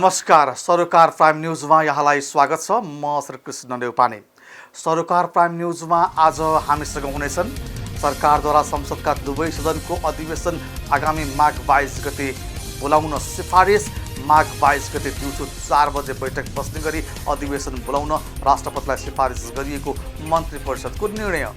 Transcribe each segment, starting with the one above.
नमस्कार, सरोकार प्राइम न्यूजमा यहाँलाई स्वागत छ। म श्रीकृष्ण नेउपाने। सरोकार प्राइम न्यूजमा आज हामीसँग हुनेछन् सरकारद्वारा संसदका दुवै सदनको अधिवेशन आगामी माघ 22 गते बोलाउन सिफारिस। माघ 22 गते दिउँसो 4 बजे बैठक बस्ने गरी अधिवेशन बोलाउन राष्ट्रपतिलाई सिफारिस गरिएको मन्त्री परिषदको निर्णय।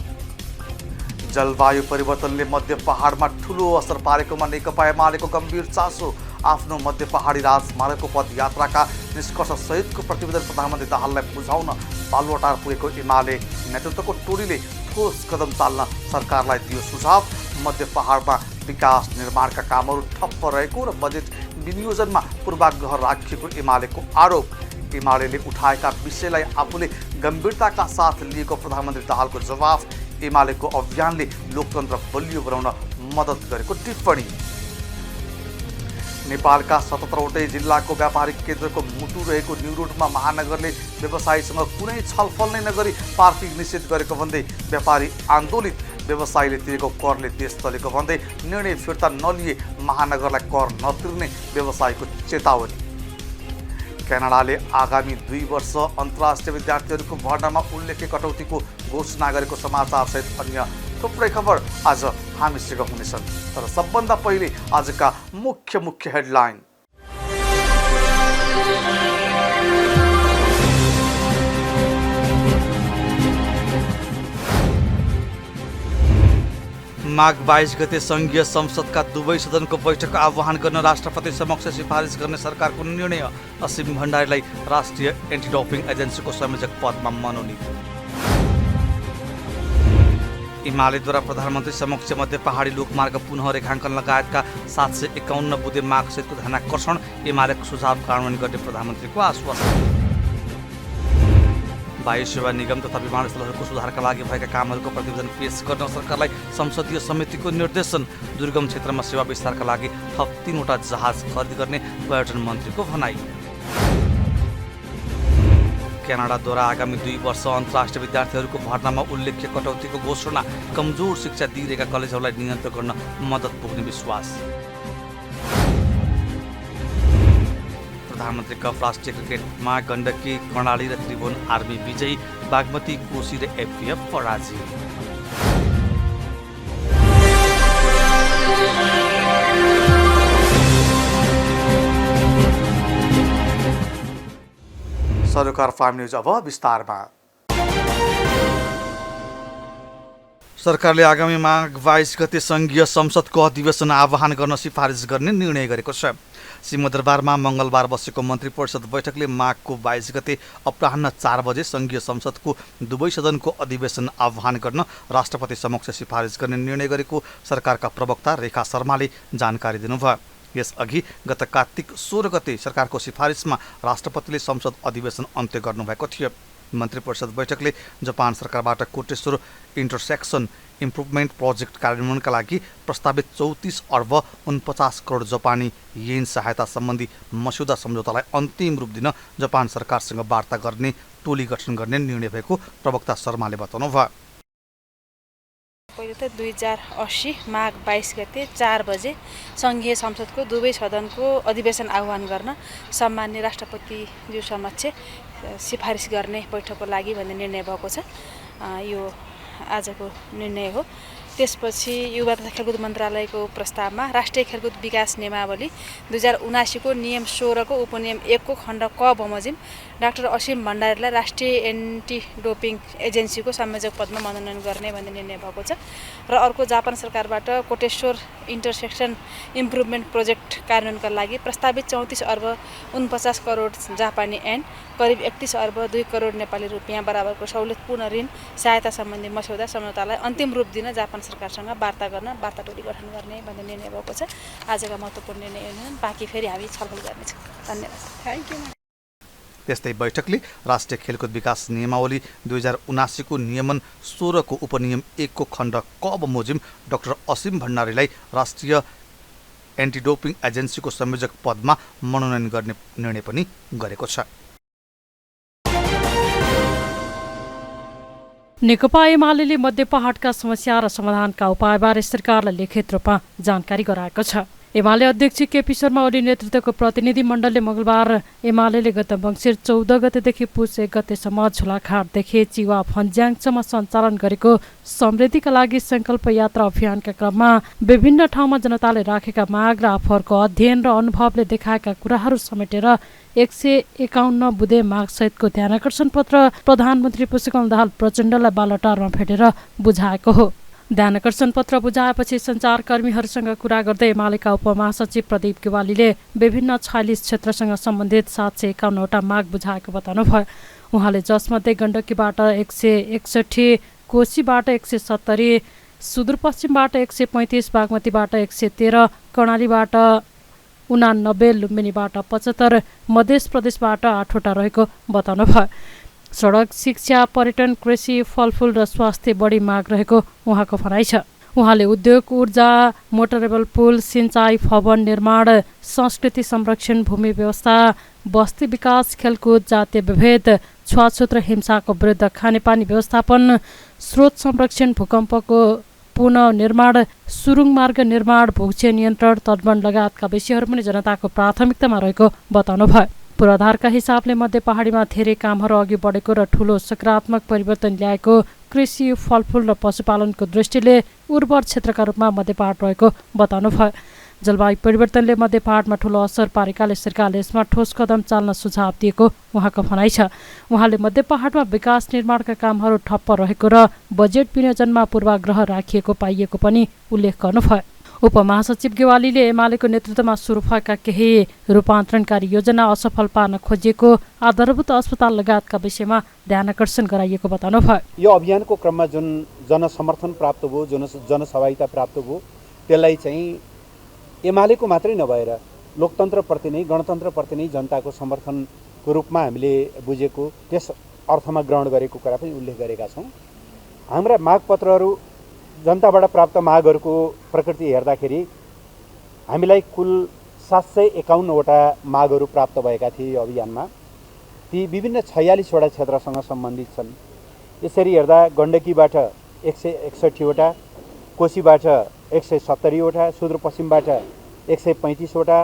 जलवायु परिवर्तनले मध्य पहाडमा ठूलो असर पारेकोमा नेकपा एमालेको गम्भीर चासो। आफ्नो मध्य पहाडी राजमार्गको पदयात्राका निष्कर्ष सहितको प्रतिवेदन प्रधानमन्त्री दाहाललाई बुझाउन बालुवाटार पुगेको एमाले नेतृत्वको टोलीले ठोस कदम चाल्न सरकारलाई दियो सुझाव। मध्य पहाडमा विकास निर्माणका कामहरू ठप्प रहेको र बजेट विनियोजनमा पूर्वाग्रह राखिएको एमालेको आरोप। एमालेले उठाएका विषयलाई आफूले गम्भीरताका साथ लिएको प्रधानमन्त्री दाहालको जवाफ। एमालेको अभियानले लोकतन्त्र बलियो बनाउन मद्दत गरेको टिप्पणी। नेपालका 77वटै जिल्लाको व्यापारिक केन्द्रको मुटु रहेको न्यू रोडमा महानगरले व्यवसायीसँग कुनै छलफल नै नगरी पार्किङ निषेध गरेको भन्दै व्यापारी आन्दोलित। व्यवसायीले तिरेको करले देश चलेको भन्दै निर्णय फिर्ता नलिए महानगरलाई कर नतिर्ने व्यवसायीको चेतावनी। क्यानाडाले आगामी 2 वर्ष अन्तर्राष्ट्रिय विद्यार्थीहरूको भर्नामा उल्लेख्य कटौतीको घोषणा गरेको समाचारसहित अन्य थुप्रै खबर आज हामीसँग हुनेछन्। तर सबभन्दा पहिले आजका मुख्य हेडलाइन। माघ 22 गते संघीय संसदका दुवै सदनको बैठक आह्वान गर्न राष्ट्रपति समक्ष सिफारिस गर्ने सरकारको निर्णय। असीम भण्डारीलाई राष्ट्रिय एन्टी डोपिङ एजेन्सीको संयोजक पदमा मनोनित। एमालेद्वारा प्रधानमन्त्री समक्ष मध्य पहाडी लोकमार्ग पुनः रेखाङ्कन लगायतका 751 बुँदे मागसहितको ध्यानाकर्षण। एमालेको सुझाव कार्यान्वयन गर्ने प्रधानमन्त्रीको आश्वासन। वायु सेवा निगम तथा विमानस्थलहरूको सुधारका लागि भएका कामहरूको प्रतिवेदन पेश गर्न सरकारलाई संसदीय समितिको निर्देशन। दुर्गम क्षेत्रमा सेवा विस्तारका लागि थप 3वटा जहाज खरिद गर्ने पर्यटन मन्त्रीको भनाई। क्यानाडाद्वारा आगामी 2 वर्ष अन्तर्राष्ट्रिय विद्यार्थीहरूको भर्नामा उल्लेख्य कटौतीको घोषणा। कमजोर शिक्षा दिइरहेका कलेजहरूलाई नियन्त्रण गर्न मद्दत पुग्ने विश्वास। प्रधानमन्त्री कप राष्ट्रिय क्रिकेटमा गण्डकी कर्णाली र त्रिभुवन आर्मी विजयी। बागमती कोशी र एफपीएफ पराजित। सरोकार प्राइम न्यूज अब विस्तारमा। सरकारले आगामी माघ 22 गते संघीय संसदको अधिवेशन आह्वान गर्न सिफारिस गर्ने निर्णय गरेको छ। सिंहदरबारमा मङ्गलबार बसेको मन्त्री परिषद बैठकले माघको 22 गते अपराह्न 4 बजे संघीय संसदको दुवै सदनको अधिवेशन आह्वान गर्न राष्ट्रपति समक्ष सिफारिस गर्ने निर्णय गरेको सरकारका प्रवक्ता रेखा शर्माले जानकारी दिनुभयो। यसअघि गत कार्तिक 16 गते सरकारको सिफारिसमा राष्ट्रपतिले संसद अधिवेशन अन्त्य गर्नुभएको थियो। मन्त्री परिषद बैठकले जापान सरकारबाट कोटेश्वर इन्टरसेक्सन इम्प्रुभमेन्ट प्रोजेक्ट कार्यान्वयनका लागि प्रस्तावित 34 अर्ब 49 करोड जापानी येन सहायता सम्बन्धी मस्यौदा सम्झौतालाई अन्तिम रूप दिन जापान सरकारसँग वार्ता गर्ने टोली गठन गर्ने निर्णय भएको प्रवक्ता शर्माले बताउनुभयो। पहिले त 2080 माघ 22 गते 4 बजे संघीय संसदको दुवै सदनको अधिवेशन आह्वान गर्न सम्माननीय राष्ट्रपतिज्यू समक्ष सिफारिस गर्ने बैठकको लागि भन्ने निर्णय भएको छ। यो आजको निर्णय हो। त्यसपछि युवा तथा खेलकुद मन्त्रालयको प्रस्तावमा राष्ट्रिय खेलकुद विकास नियमावली 2079 को नियम 16 को उपनियम 1 को खण्ड क बमोजिम डाक्टर असीम भण्डारीलाई राष्ट्रिय एन्टी डोपिङ एजेन्सीको संयोजक पदमा मनोनयन गर्ने भन्ने निर्णय भएको छ। र अर्को जापान सरकारबाट कोटेश्वर इन्टरसेक्सन इम्प्रुभमेन्ट प्रोजेक्ट कार्यान्वयनका लागि प्रस्तावित 34 अर्ब 49 करोड जापानी एन करिब 31 अर्ब 2 करोड नेपाली रुपियाँ बराबरको सहुलियतपूर्ण ऋण सहायता सम्बन्धी मस्यौदा सम्झौतालाई अन्तिम रूप दिन जापान सरकारसँग वार्ता गर्न वार्ता टोली गठन गर्ने भन्ने निर्णय भएको छ। आजका महत्त्वपूर्ण निर्णय बाँकी फेरि हामी छलफल गर्नेछौँ। धन्यवाद। Thank you. त्यस्तै बैठकले राष्ट्रिय खेलकुद विकास नियमावली 2079 को नियमन 16 को उपनियम 1 को खण्ड क बमोजिम डाक्टर असीम भण्डारीलाई राष्ट्रिय एन्टी डोपिङ एजेन्सीको संयोजक पदमा मनोनयन गर्ने निर्णय पनि गरेको छ। नेकपा एमाले मध्य पहाडका समस्या र समाधानका उपायबारे सरकारलाई लिखित रूपमा जानकारी गराएको छ। एमाले अध्यक्ष केपी शर्मा ओली नेतृत्वको प्रतिनिधि मण्डलले मंगलबार एमाले गत मङ्सिर 14 गतेदेखि पुस 1 गतेसम्म झुलाघाटदेखि चिवा फन्ज्याङसम्म सञ्चालन गरेको समृद्धिका लागि संकल्प यात्रा अभियानका क्रममा विभिन्न ठाउँमा जनताले राखेका माग र आफूहरूको अध्ययन र अनुभवले देखाएका कुराहरू समेटेर 151 बुँदे मागसहितको ध्यानाकर्षण पत्र प्रधानमन्त्री पुष्पकमल दाहाल प्रचण्डलाई बालटारमा भेटेर बुझाएको हो। ध्यानाकर्षण पत्र बुझाएपछि सञ्चारकर्मीहरूसँग कुरा गर्दै एमालेका उपमहासचिव प्रदीप गेवालीले विभिन्न 46 क्षेत्रसँग सम्बन्धित 751वटा माग बुझाएको बताउनुभयो। उहाँले जसमध्ये गण्डकीबाट 161, कोशीबाट 170, सुदूरपश्चिमबाट 135, बागमतीबाट 113, कर्णालीबाट 89, लुम्बिनीबाट 75, मध्य प्रदेशबाट 8वटा रहेको बताउनुभयो। सडक, शिक्षा, पर्यटन, कृषि, फलफुल र स्वास्थ्य बढी माग रहेको उहाँको भनाइ छ। उहाँले उद्योग, ऊर्जा, मोटरेबल पुल, सिंचाई, भवन निर्माण, संस्कृति संरक्षण, भूमि व्यवस्था, बस्ती विकास, खेलकुद, जातीय विभेद, छुवाछुत र हिंसाको विरुद्ध, खानेपानी व्यवस्थापन, स्रोत संरक्षण, भूकम्पको पुनर्निर्माण, सुरुङ मार्ग निर्माण, भूक्षय नियन्त्रण, तटबन्ध लगायतका विषयहरू पनि जनताको प्राथमिकतामा रहेको बताउनुभयो। पूर्वाधारका हिसाबले मध्य पहाडीमा धेरै कामहरू अघि बढेको र ठूलो सकारात्मक परिवर्तन ल्याएको, कृषि, फलफुल र पशुपालनको दृष्टिले उर्वर क्षेत्रका रूपमा मध्य पहाड रहेको बताउनुभयो। जलवायु परिवर्तनले मध्य पहाडमा ठूलो असर पारेकाले सरकारले यसमा ठोस कदम चाल्न सुझाव दिएको उहाँको भनाइ छ। उहाँले मध्य पहाडमा विकास निर्माणका कामहरू ठप्प रहेको र बजेट विनियोजनमा पूर्वाग्रह राखिएको पाइएको पनि उल्लेख गर्नुभयो। उपमहासचिव गेवालीले एमालेको नेतृत्वमा सुरु भएका केही रूपान्तरणकारी योजना असफल पार्न खोजिएको आधारभूत अस्पताल लगायतका विषयमा ध्यानाकर्षण गराइएको बताउनुभयो। यो अभियानको क्रममा जुन जनसमर्थन प्राप्त भयो, जुन जनसहभागिता प्राप्त भयो, त्यसलाई चाहिँ एमालेको मात्रै नभएर लोकतन्त्रप्रति नै, गणतन्त्रप्रति नै जनताको समर्थनको रूपमा हामीले बुझेको, त्यस अर्थमा ग्रहण गरेको कुरा पनि उल्लेख गरेका छौँ। हाम्रा मागपत्रहरू, जनताबाट प्राप्त मागहरूको प्रकृति हेर्दाखेरि हामीलाई कुल 751वटा मागहरू प्राप्त भएका थिए यो अभियानमा। ती विभिन्न 46वटा क्षेत्रसँग सम्बन्धित छन्। यसरी हेर्दा गण्डकीबाट 161वटा, कोशीबाट 170वटा, सुदूरपश्चिमबाट 135वटा,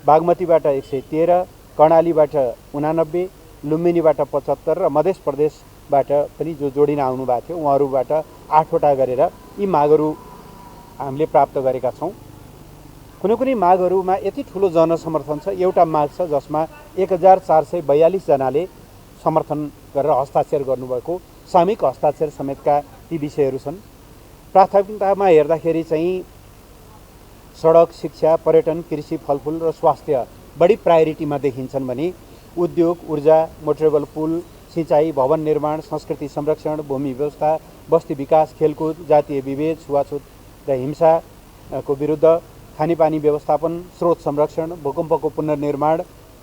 बागमतीबाट 113, कर्णालीबाट 89, लुम्बिनीबाट 75 र मध्य प्रदेशबाट पनि जो जोडिन आउनु भएको थियो उहाँहरूबाट 8वटा गरेर यी मागहरू हामीले प्राप्त गरेका छौँ। कुनै कुनै मागहरूमा यति ठुलो जनसमर्थन छ। एउटा माग छ जसमा 1442 जनाले समर्थन गरेर हस्ताक्षर गर्नुभएको, सामूहिक हस्ताक्षर समेतका ती विषयहरू छन्। प्राथमिकतामा हेर्दाखेरि चाहिँ सडक, शिक्षा, पर्यटन, कृषि, फलफुल र स्वास्थ्य बढी प्रायोरिटीमा देखिन्छन् भने उद्योग, ऊर्जा, मोटरेबल पुल, सिंचाई, भवन निर्माण, संस्कृति संरक्षण, भूमि व्यवस्था, बस्ती विकास, खेलकुद, जातीय विभेद, छुवाछुत र हिंसाको विरुद्ध, खानेपानी व्यवस्थापन, स्रोत संरक्षण, भूकम्पको पुनर्निर्माण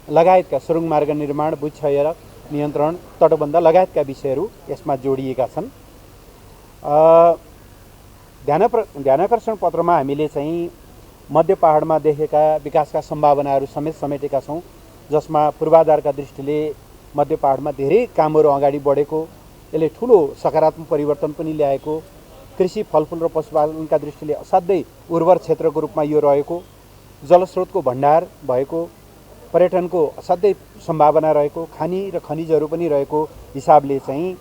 लगायतका, सुरुङ मार्ग निर्माण, भूक्षय नियन्त्रण, तटबन्ध लगायतका विषयहरू यसमा जोडिएका छन्। ध्यानाकर्षण पत्रमा हामीले चाहिँ मध्य पहाडमा देखेका विकासका सम्भावनाहरू समेत समेटेका छौँ, जसमा पूर्वाधारका दृष्टिले मध्य पहाडमा धेरै कामहरू अगाडि बढेको, यसले ठुलो सकारात्मक परिवर्तन पनि ल्याएको, कृषि, फलफुल र पशुपालनका दृष्टिले असाध्यै उर्वर क्षेत्रको रूपमा यो रहेको, जलस्रोतको भण्डार भएको, पर्यटनको असाध्यै सम्भावना रहेको, खानी र खनिजहरू पनि रहेको हिसाबले चाहिँ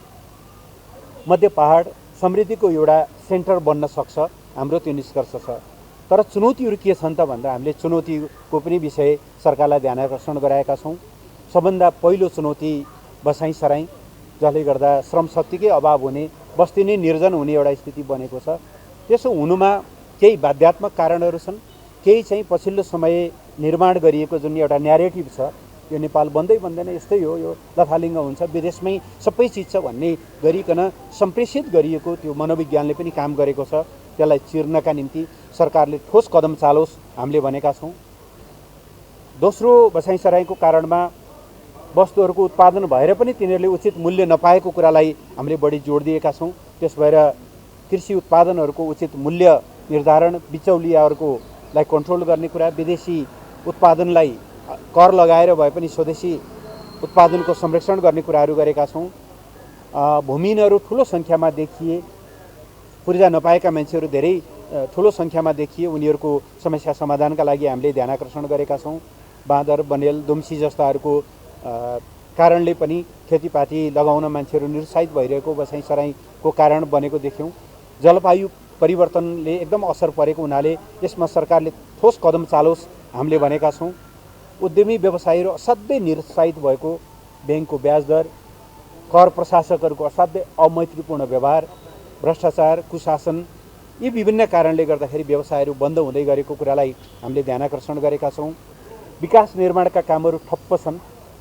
मध्य पहाड समृद्धिको एउटा सेन्टर बन्न सक्छ, हाम्रो त्यो निष्कर्ष छ। तर चुनौतीहरू के छन् त भन्दा हामीले चुनौतीको पनि विषय सरकारलाई ध्यानाकर्षण गराएका छौँ। सबभन्दा पहिलो चुनौती बसाइँ सराई, जसले गर्दा श्रम शक्तिकै अभाव हुने, बस्ती नै निर्जन हुने एउटा स्थिति बनेको छ। त्यसो हुनुमा केही बाध्यात्मक कारणहरू छन्, केही चाहिँ पछिल्लो समय निर्माण गरिएको जुन एउटा न्यारेटिभ छ, यो नेपाल बन्दै बन्दैन, यस्तै हो, यो लथालिङ्ग हुन्छ, विदेशमै सबै चिज छ भन्ने गरिकन सम्प्रेषित गरिएको त्यो मनोविज्ञानले पनि काम गरेको छ। त्यसलाई चिर्नका निम्ति सरकारले ठोस कदम चालोस् हामीले भनेका छौँ। दोस्रो, बसाइँ सराईको कारणमा वस्तुहरूको उत्पादन भएर पनि तिनीहरूले उचित मूल्य नपाएको कुरालाई हामीले बढी जोड दिएका छौँ। त्यस भएर कृषि उत्पादनहरूको उचित मूल्य निर्धारण, बिचौलियाहरूलाई कन्ट्रोल गर्ने कुरा, विदेशी उत्पादनलाई कर लगाएर भए पनि स्वदेशी उत्पादनको संरक्षण गर्ने कुराहरू गरेका छौँ। भूमिहीनहरू ठुलो सङ्ख्यामा देखिए, पूर्जा नपाएका मान्छेहरू धेरै ठुलो सङ्ख्यामा देखिए उनीहरूको समस्या समाधानका लागि हामीले ध्यानाकर्षण गरेका छौँ। बाँदर, बनेल, दुम्सी जस्ताहरूको कारणले पनि खेतीपाती लगाउन मान्छेहरू निरुत्साहित भइरहेको, बसाइसराईको कारण बनेको देख्यौँ। जलवायु परिवर्तनले एकदम असर परेको हुनाले यसमा सरकारले ठोस कदम चालोस् हामीले भनेका छौँ। उद्यमी व्यवसायीहरू असाध्यै निरुत्साहित भएको, ब्याङ्कको ब्याज दर, कर प्रशासकहरूको असाध्यै अमैत्रीपूर्ण व्यवहार, भ्रष्टाचार, कुशासन, यी विभिन्न कारणले गर्दाखेरि व्यवसायहरू बन्द हुँदै गरेको कुरालाई हामीले ध्यानाकर्षण गरेका छौँ। विकास निर्माणका कामहरू ठप्प छन्।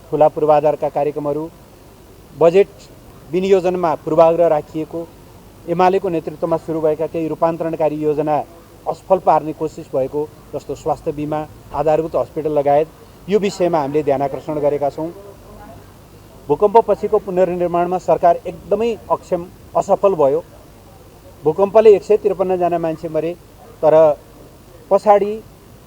ठुला पूर्वाधारका कार्यक्रमहरू, बजेट विनियोजनमा पूर्वाग्रह राखिएको, एमालेको नेतृत्वमा सुरु भएका केही रूपान्तरणकारी योजना असफल पार्ने कोसिस भएको, जस्तो स्वास्थ्य बिमा, आधारभूत हस्पिटल लगायत यो विषयमा हामीले ध्यानाकर्षण गरेका छौँ। भूकम्पपछिको पुनर्निर्माणमा सरकार एकदमै अक्षम, असफल भयो। भूकम्पले 153 जना मान्छे मरे, तर पछाडि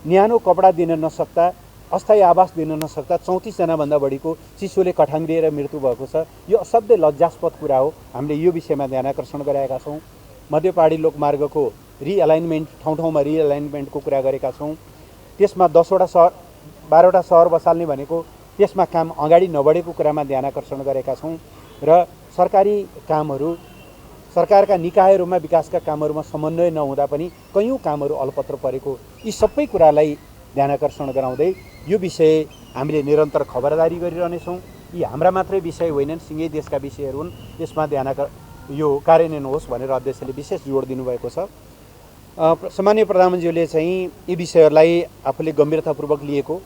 न्यानो कपडा दिन नसक्दा, अस्थायी आवास दिन नसक्दा 34 जनाभन्दा बढीको चिसोले कठाङ्ग्रिएर मृत्यु भएको छ। यो असाध्यै लज्जास्पद कुरा हो। हामीले यो विषयमा ध्यानाकर्षण गराएका छौँ। मध्य पहाडी लोकमार्गको रिएलाइनमेन्ट, ठाउँ ठाउँमा रिएलाइनमेन्टको कुरा गरेका छौँ। त्यसमा 10वटा सहर 12वटा सहर बसाल्ने भनेको त्यसमा काम अगाडि नबढेको कुरामा ध्यानाकर्षण गरेका छौँ। र सरकारी कामहरू, सरकारका निकायहरूमा विकासका कामहरूमा समन्वय नहुँदा पनि कैयौँ कामहरू अलपत्र परेको, यी सबै कुरालाई ध्यानाकर्षण गराउँदै यो विषय हामीले निरन्तर खबरदारी गरिरहनेछौँ। यी हाम्रा मात्रै विषय होइनन्, सिँगै देशका विषयहरू हुन्। यसमा यो कार्यान्वयन होस् भनेर अध्यक्षले विशेष जोड दिनुभएको छ। सामान्य प्रधानमन्त्रीले चाहिँ यी विषयहरूलाई आफूले गम्भीरतापूर्वक लिएको,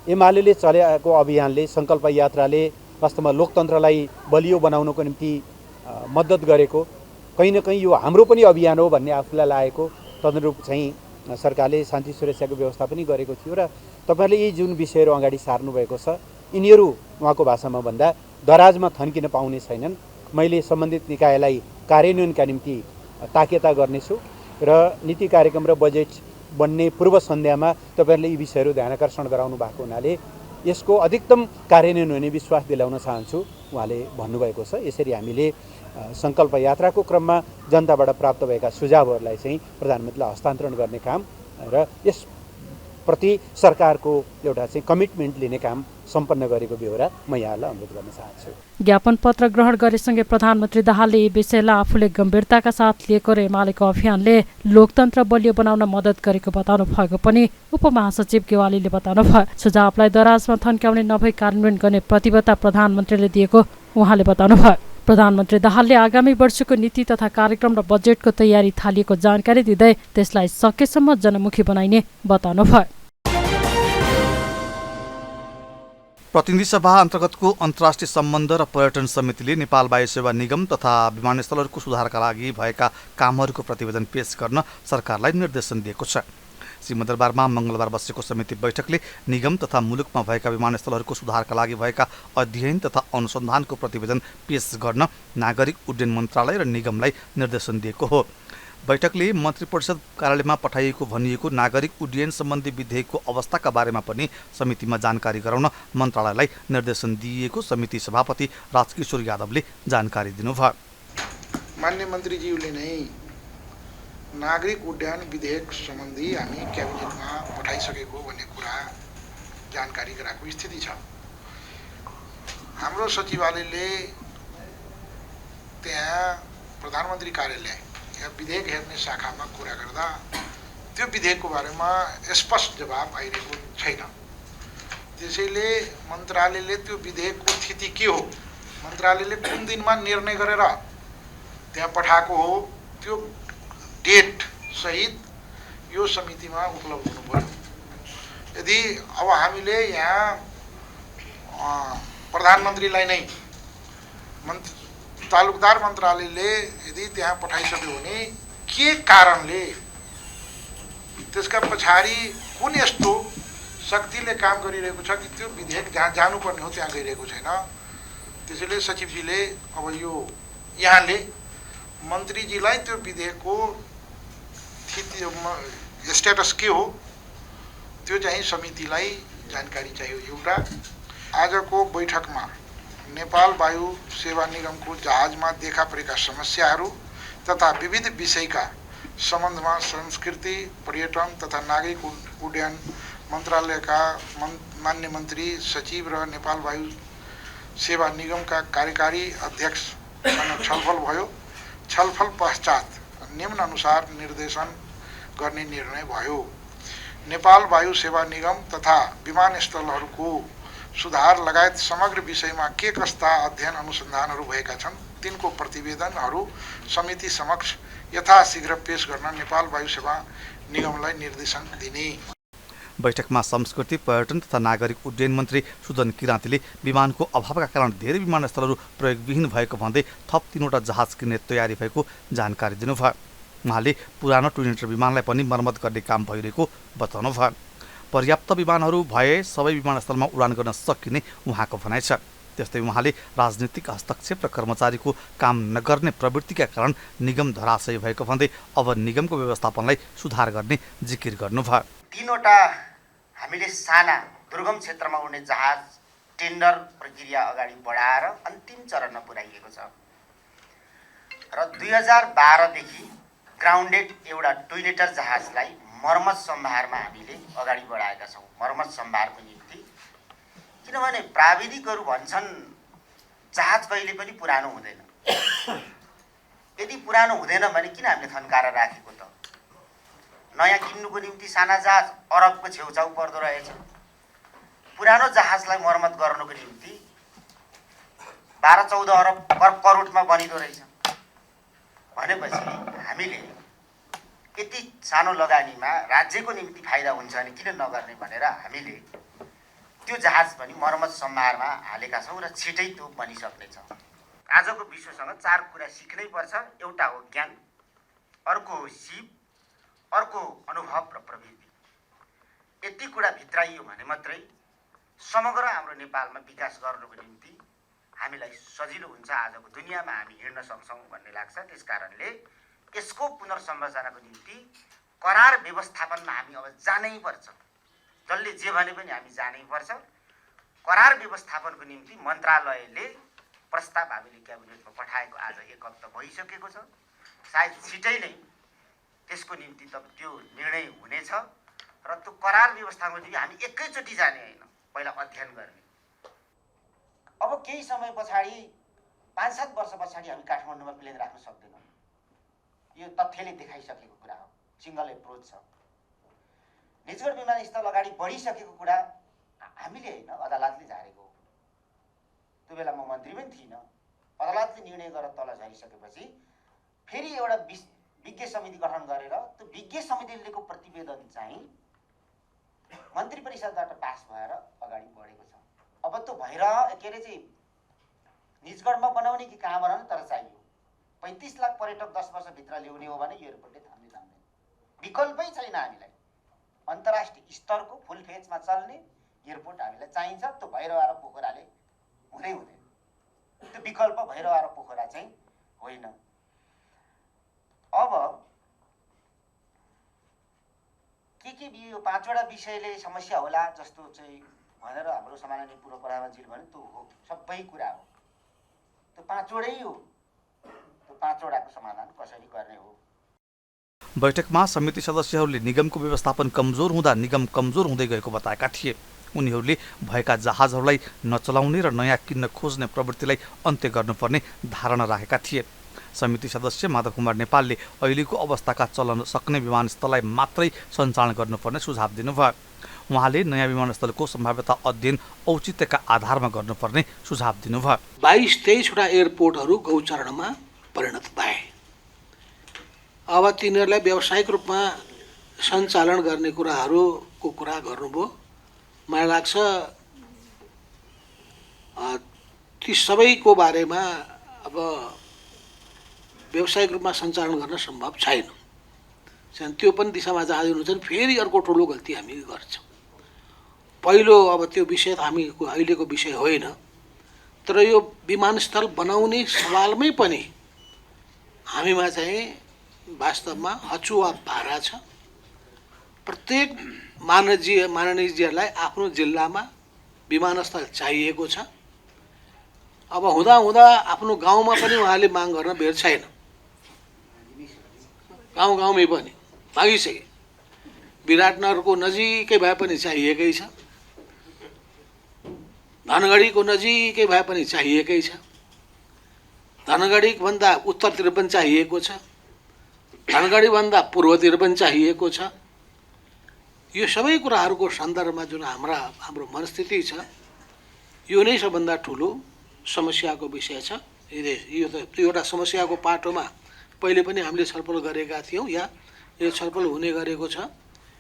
एमाले चलेको अभियानले, सङ्कल्प यात्राले वास्तवमा लोकतन्त्रलाई बलियो बनाउनको निम्ति मद्दत गरेको, कहीँ न कहीँ यो हाम्रो पनि अभियान हो भन्ने आफूलाई लागेको, तदनुरूप चाहिँ सरकारले शान्ति सुरक्षाको व्यवस्था पनि गरेको थियो। र तपाईँहरूले यी जुन विषयहरू अगाडि सार्नुभएको छ, यिनीहरू उहाँको भाषामा भन्दा दराजमा थन्किन पाउने छैनन्। मैले सम्बन्धित निकायलाई कार्यान्वयनका निम्ति ताकेता गर्नेछु र नीति कार्यक्रम र बजेट बन्ने पूर्व सन्ध्यामा तपाईँहरूले यी विषयहरू ध्यानाकर्षण गराउनु भएको हुनाले यसको अधिकतम कार्यान्वयन हुने विश्वास दिलाउन चाहन्छु उहाँले भन्नुभएको छ। यसरी हामीले सङ्कल्प यात्राको क्रममा जनताबाट प्राप्त भएका सुझावहरूलाई चाहिँ प्रधानमन्त्रीलाई हस्तान्तरण गर्ने काम र यसप्रति सरकारको एउटा चाहिँ कमिटमेन्ट लिने काम सम्पन्न गरेको बेहोरा म यहाँलाई अनुरोध गर्न चाहन्छु। ज्ञापन पत्र ग्रहण गरेसँगै प्रधानमन्त्री दाहालले यी विषयलाई आफूले गम्भीरताका साथ लिएको र एमालेको अभियानले लोकतन्त्र बलियो बनाउन मद्दत गरेको बताउनु भएको पनि उपमहासचिव गेवालीले बताउनु भयो। सुझावलाई दराजमा थन्क्याउने नभई कार्यान्वयन गर्ने प्रतिबद्धता प्रधानमन्त्रीले दिएको उहाँले बताउनु भयो। प्रधानमन्त्री दाहालले आगामी वर्षको नीति तथा कार्यक्रम र बजेटको तयारी थालिएको जानकारी दिँदै त्यसलाई सकेसम्म जनमुखी बनाइने बताउनु भयो। प्रतिनिधि सभा अन्तर्गतको अन्तर्राष्ट्रिय सम्बन्ध र पर्यटन समितिले नेपाल वायु सेवा निगम तथा विमानस्थलहरूको सुधारका लागि भएका कामहरूको प्रतिवेदन पेश गर्न सरकारलाई निर्देशन दिएको छ। सिंहदरबारमा मङ्गलबार बसेको समिति बैठकले निगम तथा मुलुकमा भएका विमानस्थलहरूको सुधारका लागि भएका अध्ययन तथा अनुसन्धानको प्रतिवेदन पेश गर्न नागरिक उड्डयन मन्त्रालय र निगमलाई निर्देशन दिएको हो। बैठकले मन्त्री परिषद कार्यालयमा पठाइएको भनिएको नागरिक उड्डयन सम्बन्धी विधेयकको अवस्थाका बारेमा पनि समितिमा जानकारी गराउन मन्त्रालयलाई निर्देशन दिएको समिति सभापति राजकिशोर यादवले जानकारी दिनुभयो। मान्य मन्त्रीज्यूले नै नागरिक उड्डयन विधेयक सम्बन्धी हामी क्याबिनेटमा पठाइसकेको भन्ने कुरा जानकारी गराएको स्थिति छ। हाम्रो सचिवालयले त्यहाँ प्रधानमन्त्री कार्यालय या विधेयक हेर्ने शाखामा कुरा गर्दा त्यो विधेयकको बारेमा स्पष्ट जवाब आइरहेको छैन। त्यसैले मन्त्रालयले त्यो विधेयकको स्थिति के हो, मन्त्रालयले कुन दिनमा निर्णय गरेर त्यहाँ पठाएको हो, त्यो डेट सहित यो समितिमा उपलब्ध हुनु पर्यो। यदि अब हामीले यहाँ प्रधानमन्त्रीलाई नै तालुकदार मन्त्रालयले यदि त्यहाँ पठाइसक्यो भने के कारणले, त्यसका पछाडि कुन यस्तो शक्तिले काम गरिरहेको छ कि त्यो विधेयक जहाँ जानुपर्ने हो त्यहाँ गइरहेको छैन। त्यसैले सचिवजीले अब यो यहाँले मन्त्रीजीलाई त्यो विधेयकको स्ट्याटस के हो त्यो चाहिँ समितिलाई जानकारी चाहियो। एउटा आजको बैठकमा नेपाल वायु सेवा निगमको जहाजमा देखा परेका समस्याहरू तथा विविध विषयका सम्बन्धमा संस्कृति, पर्यटन तथा नागरिक उड्डयन मन्त्रालयका मान्य मन्त्री सचिव र नेपाल वायु सेवा निगमका कार्यकारी अध्यक्षसँग छलफल भयो। छलफल पश्चात निम्न अनुसार निर्देशन गर्ने निर्णय भयो। नेपाल वायु सेवा निगम तथा विमानस्थलहरूको सुधार लगायत समग्र विषयमा के कस्ता अध्ययन अनुसन्धानहरू भएका छन् तिनको प्रतिवेदनहरू समिति समक्ष यथाशीघ्र पेश गर्न नेपाल वायु सेवा निगमलाई निर्देशन दिने। बैठकमा संस्कृति, पर्यटन तथा नागरिक उड्डयन मन्त्री सुदन किराँतीले विमानको अभावका कारण धेरै विमानस्थलहरू प्रयोगविहीन भएको भन्दै थप 3वटा जहाज किन्ने तयारी भएको जानकारी दिनुभयो। उहाँले पुरानो ट्विन इन्टर विमानलाई पनि मर्मत गर्ने काम भइरहेको बताउनुभयो। पर्याप्त विमानहरू भए सबै विमानस्थलमा उडान गर्न सकिने उहाँको भनाइ छ। त्यस्तै उहाँले राजनीतिक हस्तक्षेप र कर्मचारीको काम नगर्ने प्रवृत्तिका कारण निगम धराशयी भएको भन्दै अब निगमको व्यवस्थापनलाई सुधार गर्ने जिकिर गर्नुभयो। 3वटा हामीले साना दुर्गम क्षेत्रमा उड्ने जहाज टेन्डर प्रक्रिया अगाडि बढाएर अन्तिम चरणमा पुर्याइएको छ र 2012 देखि ग्राउन्डेड एउटा टोइलेटर जहाजलाई मर्मत सम्भारमा हामीले अगाडि बढाएका छौँ। मर्मत सम्भारको निम्ति, किनभने प्राविधिकहरू भन्छन् जहाज कहिले पनि पुरानो हुँदैन। यदि पुरानो हुँदैन भने किन हामीले थन्काएर राखेको त? नयाँ किन्नुको निम्ति साना जहाज अरबको छेउछाउ पर्दो रहेछ। पुरानो जहाजलाई मर्मत गर्नुको निम्ति 12-14 अरब करोडमा बनिदो रहेछ। भनेपछि हामीले यति सानो लगानीमा राज्यको निम्ति फाइदा हुन्छ भने किन नगर्ने भनेर हामीले त्यो जहाज पनि मर्मत सम्भारमा हालेका छौँ र छिटै त्यो बनिसक्नेछ। आजको विश्वसँग 4 कुरा सिक्नै पर्छ। एउटा हो ज्ञान, अर्को हो सिप, अर्को अनुभव र प्रवृत्ति। यति कुरा भित्राइयो भने मात्रै समग्र हाम्रो नेपालमा विकास गर्नुको निम्ति हामीलाई सजिलो हुन्छ। आजको दुनियाँमा हामी हिँड्न सक्छौँ भन्ने लाग्छ। त्यसकारणले यसको पुनर्संरचनाको निम्ति करार व्यवस्थापनमा हामी अब जानै पर्छ। जसले जे भने पनि हामी जानै पर्छ। करार व्यवस्थापनको निम्ति मन्त्रालयले प्रस्ताव हामीले क्याबिनेटमा पठाएको आज 1 हप्ता भइसकेको छ। सायद छिटै नै त्यसको निम्ति त त्यो निर्णय हुनेछ र त्यो करार व्यवस्थापनको निम्ति हामी एकैचोटि जाने होइन, पहिला अध्ययन गर्ने। अब केही समय पछाडि 5-7 वर्ष पछाडि हामी काठमाडौँमा प्लेन राख्न सक्दैनौँ। यो तथ्यले देखाइसकेको कुरा हो। सिङ्गल एप्रोच छ। निजगढ विमानस्थल अगाडि बढिसकेको कुरा हामीले होइन, अदालतले झारेको हो। त्यो बेला म मन्त्री पनि थिइनँ। अदालतले निर्णय गरेर तल झरिसकेपछि फेरि एउटा विज्ञ समिति गठन गरेर त्यो विज्ञ समितिले लिएको प्रतिवेदन चाहिँ मन्त्री परिषदबाट पास भएर अगाडि बढेको छ। अब त्यो भएर के अरे चाहिँ निजगढमा बनाउने कि कहाँ बनाउने, तर चाहियो 35 लाख पर्यटक 10 वर्षभित्र ल्याउने हो भने यो एयरपोर्टले थाम्दैन। विकल्पै छैन हामीलाई। अन्तर्राष्ट्रिय स्तरको फुल फेजमा चल्ने एयरपोर्ट हामीलाई चाहिन्छ। त्यो भैरवा र पोखराले हुँदैन। त्यो विकल्प भैरवा र पोखरा चाहिँ होइन। अब के यो 5वटा विषयले समस्या होला जस्तो चाहिँ भनेर हाम्रो सम्माननीय पूर्व प्रधानमन्त्रीले भने त्यो हो, सबै कुरा हो। त्यो 5वटै हो। त्यो 5वटाको समाधान कसरी गर्ने हो? बैठकमा समिति सदस्यहरूले निगमको व्यवस्थापन कमजोर हुँदा निगम कमजोर हुँदै गएको बताएका थिए। उनीहरूले भएका जहाजहरूलाई नचलाउने र नयाँ किन्न खोज्ने प्रवृत्तिलाई अन्त्य गर्नुपर्ने धारणा राखेका थिए। समिति सदस्य माधव कुमार नेपालले अहिलेको अवस्थाका चलन सक्ने विमानस्थललाई मात्रै सञ्चालन गर्नुपर्ने सुझाव दिनुभयो। उहाँले नयाँ विमानस्थलको सम्भाव्यता अध्ययन औचित्यका आधारमा गर्नुपर्ने सुझाव दिनुभयो। 22-23वटा एयरपोर्टहरू गौचरणमा परिणत भए। अब तिनीहरूलाई व्यावसायिक रूपमा सञ्चालन गर्ने कुराहरूको कुरा गर्नुभयो। मलाई लाग्छ ती सबैको बारेमा अब व्यावसायिक रूपमा सञ्चालन गर्न सम्भव छैन। त्यो पनि दिशामा जाँदै हुनुहुन्छ। फेरि अर्को ठुलो गल्ती हामी गर्छौँ। पहिलो अब त्यो विषय त हामीको अहिलेको विषय होइन, तर यो विमानस्थल बनाउने सवालमै पनि हामीमा चाहिँ वास्तवमा हचुवा भारा छ। प्रत्येक माननीयजीहरूलाई आफ्नो जिल्लामा विमानस्थल चाहिएको छ। अब हुँदा आफ्नो गाउँमा पनि उहाँले माग गर्न बेर छैन। गाउँ गाउँमै पनि मागिसके। विराटनगरको नजिकै भए पनि चाहिएकै छ, धनगढीको नजिकै भए पनि चाहिएकै छ, धनगढीभन्दा उत्तरतिर पनि चाहिएको छ, धनगढीभन्दा पूर्वतिर पनि चाहिएको छ। यो सबै कुराहरूको सन्दर्भमा जुन हाम्रो मनस्थिति छ, यो नै सबभन्दा ठुलो समस्याको विषय छ। यो त एउटा समस्याको पाटोमा पहिले पनि हामीले छलफल गरेका थियौँ, या यो छलफल हुने गरेको छ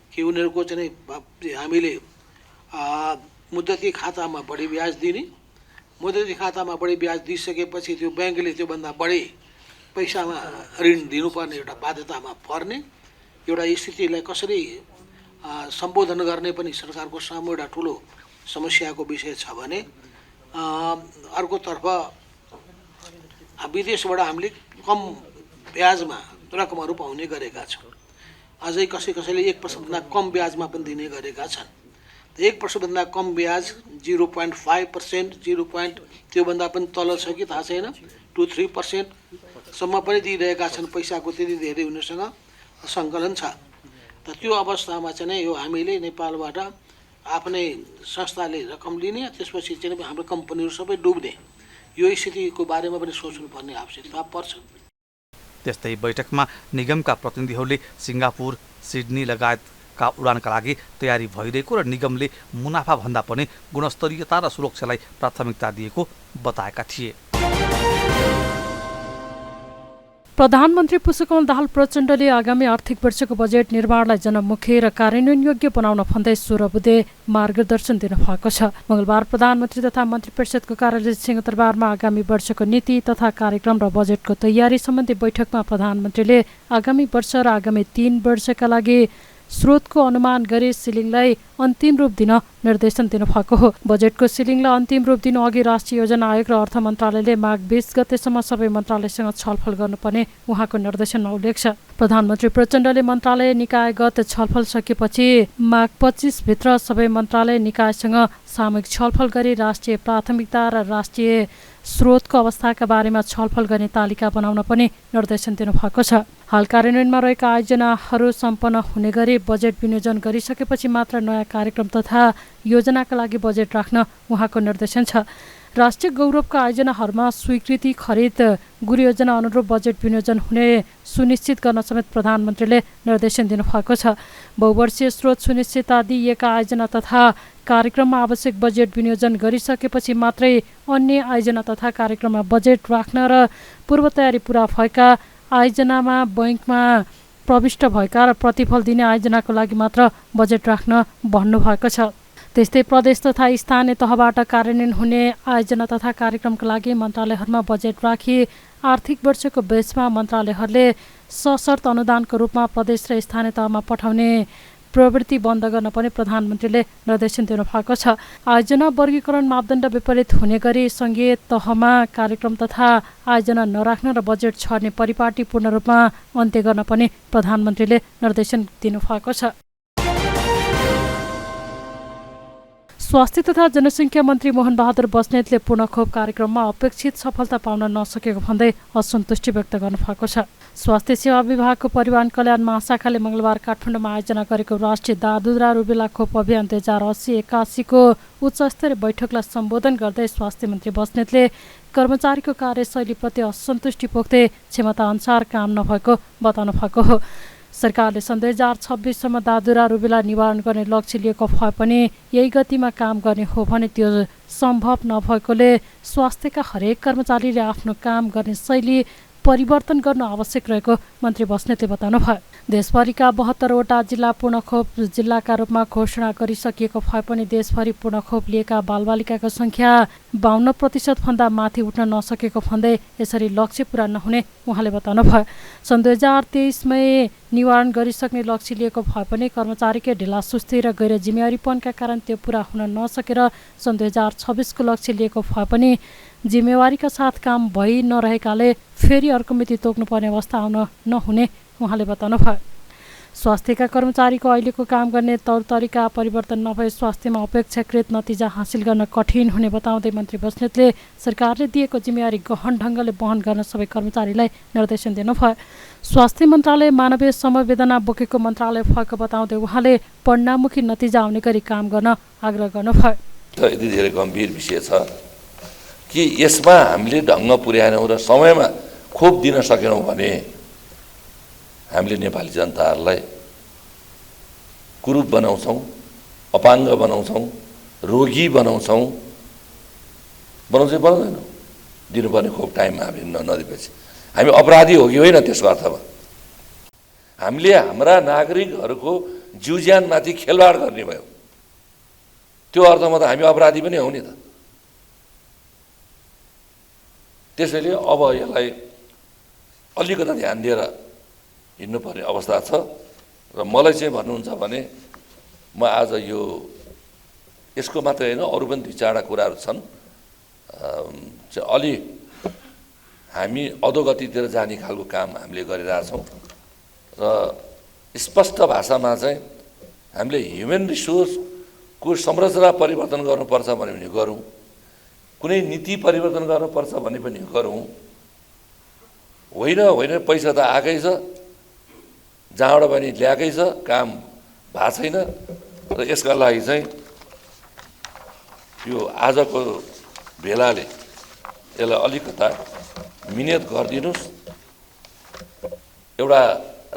कि उनीहरूको चाहिँ हामीले मुद्दती खातामा बढी ब्याज दिने, मुद्दती खातामा बढी ब्याज दिइसकेपछि त्यो ब्याङ्कले त्योभन्दा बढी पैसामा ऋण दिनुपर्ने एउटा बाध्यतामा पर्ने एउटा स्थितिलाई कसरी सम्बोधन गर्ने पनि सरकारको सामु एउटा ठुलो समस्याको विषय छ भने, अर्कोतर्फ विदेशबाट हामीले कम ब्याजमा रकमहरू पाउने गरेका छौँ। अझै कसैले 1%भन्दा कम ब्याजमा पनि दिने गरेका छन्। 1%भन्दा कम ब्याज 0.5%, त्योभन्दा पनि तल छ कि थाहा छैन, 2-3% पनि दिइरहेका छन्। पैसाको त्यति धेरै उनीहरूसँग सङ्कलन छ। त त्यो अवस्थामा चाहिँ यो हामीले नेपालबाट आफ्नै संस्थाले रकम लिने, त्यसपछि चाहिँ हाम्रो कम्पनीहरू सबै डुब्ने, यो स्थितिको बारेमा पनि सोच्नुपर्ने आवश्यकता पर्छ। त्यस्तै बैठकमा निगमका प्रतिनिधिहरूले सिङ्गापुर, सिडनी लगायतका उडानका लागि तयारी भइरहेको र निगमले मुनाफाभन्दा पनि गुणस्तरीयता र सुरक्षालाई प्राथमिकता दिएको बताएका थिए। प्रधानमन्त्री पुष्पकमल दाहाल प्रचण्डले आगामी आर्थिक वर्षको बजेट निर्माणलाई जनमुखी र कार्यान्वयनयोग्य बनाउन भन्दै 16 बुँदे मार्गदर्शन दिनुभएको छ। मंगलबार प्रधानमन्त्री तथा मन्त्री परिषदको कार्यालय सिंहदरबारमा आगामी वर्षको नीति तथा कार्यक्रम र बजेटको तयारी सम्बन्धी बैठकमा प्रधानमन्त्रीले आगामी वर्ष र आगामी 3 वर्षका लागि स्रोतको अनुमान गरी सिलिङलाई अन्तिम रूप दिन निर्देशन दिनुभएको हो। बजेटको सिलिङलाई अन्तिम रूप दिनु अघि राष्ट्रिय योजना आयोग र अर्थ मन्त्रालयले माघ 20 गतेसम्म सबै मन्त्रालयसँग छलफल गर्नुपर्ने उहाँको निर्देशनमा उल्लेख छ। प्रधानमन्त्री प्रचण्डले मन्त्रालय निकायगत छलफल सकेपछि माघ 25 भित्र सबै मन्त्रालय निकायसँग सामूहिक छलफल गरी राष्ट्रिय प्राथमिकता र राष्ट्रिय स्रोतको अवस्थाका बारेमा छलफल गर्ने तालिका बनाउन पनि निर्देशन दिनुभएको छ। हाल कार्यान्वयनमा रहेका आयोजनाहरू सम्पन्न हुने गरी बजेट विनियोजन गरिसकेपछि मात्र नयाँ कार्यक्रम तथा योजनाका लागि बजेट राख्न उहाँको निर्देशन छ। राष्ट्रिय गौरवका आयोजनाहरूमा स्वीकृति, खरिद, गुरुयोजना अनुरूप बजेट विनियोजन हुने सुनिश्चित गर्न समेत प्रधानमन्त्रीले निर्देशन दिनुभएको छ। बहुवर्षीय स्रोत सुनिश्चितता दिइएका आयोजना तथा कार्यक्रममा आवश्यक बजेट विनियोजन गरिसकेपछि मात्रै अन्य आयोजना तथा कार्यक्रममा बजेट राख्न र पूर्व तयारी पूरा भएका आयोजनामा बैङ्कमा प्रविष्ट भएका र प्रतिफल दिने आयोजनाको लागि मात्र बजेट राख्न भन्नुभएको छ। त्यस्तै प्रदेश तथा स्थानीय तहबाट कार्यान्वयन हुने आयोजना तथा कार्यक्रमका लागि मन्त्रालयहरूमा बजेट राखी आर्थिक वर्षको बेचमा मन्त्रालयहरूले सशर्त अनुदानको रूपमा प्रदेश र स्थानीय तहमा पठाउने प्रवृत्ति बन्द गर्न पनि प्रधानमन्त्रीले निर्देशन दिनुभएको छ। आयोजना वर्गीकरण मापदण्ड विपरीत हुने गरी सङ्घीय तहमा कार्यक्रम तथा आयोजना नराख्न र बजेट छर्ने परिपाटी पूर्ण रूपमा अन्त्य गर्न पनि प्रधानमन्त्रीले निर्देशन दिनुभएको छ। स्वास्थ्य तथा जनसङ्ख्या मन्त्री मोहन बहादुर बस्नेतले पूर्ण खोप कार्यक्रममा अपेक्षित सफलता पाउन नसकेको भन्दै असन्तुष्टि व्यक्त गर्नुभएको छ। स्वास्थ्य सेवा विभागको परिवहन कल्याण महाशाखाले मंगलबार काठमाडौँमा आयोजना गरेको राष्ट्रिय दादुरा रुबेला खोप अभियान 2080-81 को उच्चस्तरीय बैठकलाई सम्बोधन गर्दै स्वास्थ्य मन्त्री बस्नेतले कर्मचारीको कार्यशैलीप्रति असन्तुष्टि पोख्दै क्षमता अनुसार काम नभएको बताउनु भएको हो। सरकारले सन् 2026 सम्म दादुरा रुबेला निवारण गर्ने लक्ष्य लिएको भए पनि यही गतिमा काम गर्ने हो भने त्यो सम्भव नभएकोले स्वास्थ्यका हरेक कर्मचारीले आफ्नो काम गर्ने शैली परिवर्तन गर्न आवश्यक रहेको मन्त्री बस्नेतले बताउनुभयो। देशभरिका 72 वटा जिल्ला पूर्ण खोप जिल्लाका रूपमा घोषणा गरिसकिएको भए पनि देशभरि पूर्ण खोप लिएका बालबालिकाको सङ्ख्या 52% भन्दा माथि उठ्न नसकेको भन्दै यसरी लक्ष्य पूरा नहुने उहाँले बताउनुभयो। सन् 2023 मै निवारण गरिसक्ने लक्ष्य लिएको भए पनि कर्मचारीकै ढिलासुस्ती र गैर जिम्मेवारीपनका कारण त्यो पूरा हुन नसकेर सन् 2026 को लक्ष्य लिएको भए पनि जिम्मेवारीका साथ काम भइ नरहेकाले फेरि अर्को मिति तोक्नुपर्ने अवस्था आउन नहुने उहाँले बताउनुभयो। स्वास्थ्यका कर्मचारीको अहिलेको काम गर्ने तौर तरिका परिवर्तन नभए स्वास्थ्यमा अपेक्षाकृत नतिजा हासिल गर्न कठिन हुने बताउँदै मन्त्री बस्नेतले सरकारले दिएको जिम्मेवारी गहन ढङ्गले वहन गर्न सबै कर्मचारीलाई निर्देशन दिनुभयो। स्वास्थ्य मन्त्रालय मानवीय समवेदना बोकेको मन्त्रालय भएको बताउँदै उहाँले परिणाममुखी नतिजा आउने गरी काम गर्न आग्रह गर्नुभयो। यति धेरै गम्भीर विषय छ कि यसमा हामीले ढङ्ग पुर्याएनौँ र समयमा खोप दिन सकेनौँ भने हामीले नेपाली जनताहरूलाई कुरूप बनाउँछौँ, अपाङ्ग बनाउँछौँ, रोगी बनाउँछौँ, बनाउँदैनौँ। दिनुपर्ने खोप टाइममा हामीले नदिएपछि हामी अपराधी हो कि होइन? त्यसको अर्थमा हामीले हाम्रा नागरिकहरूको जीव ज्यानमाथि खेलवाड गर्ने भयो। त्यो अर्थमा त हामी अपराधी पनि हौ नि त। त्यसैले अब यसलाई अलिकता ध्यान दिएर हिँड्नुपर्ने अवस्था छ र मलाई चाहिँ भन्नुहुन्छ भने म आज यसको मात्रै होइन अरू पनि 2-4 कुराहरू छन् अलि हामी अधोगतितिर जाने खालको काम हामीले गरिरहेछौँ र स्पष्ट भाषामा चाहिँ हामीले ह्युमन रिसोर्सको संरचना परिवर्तन गर्नुपर्छ भने पनि गरौँ, कुनै नीति परिवर्तन गर्नुपर्छ भने पनि गरौँ। होइन पैसा त आएकै छ, जहाँबाट पनि ल्याएकै छ, काम भएको छैन र यसका लागि चाहिँ यो आजको भेलाले यसलाई अलिकता मिहिनेत गरिदिनुहोस्, एउटा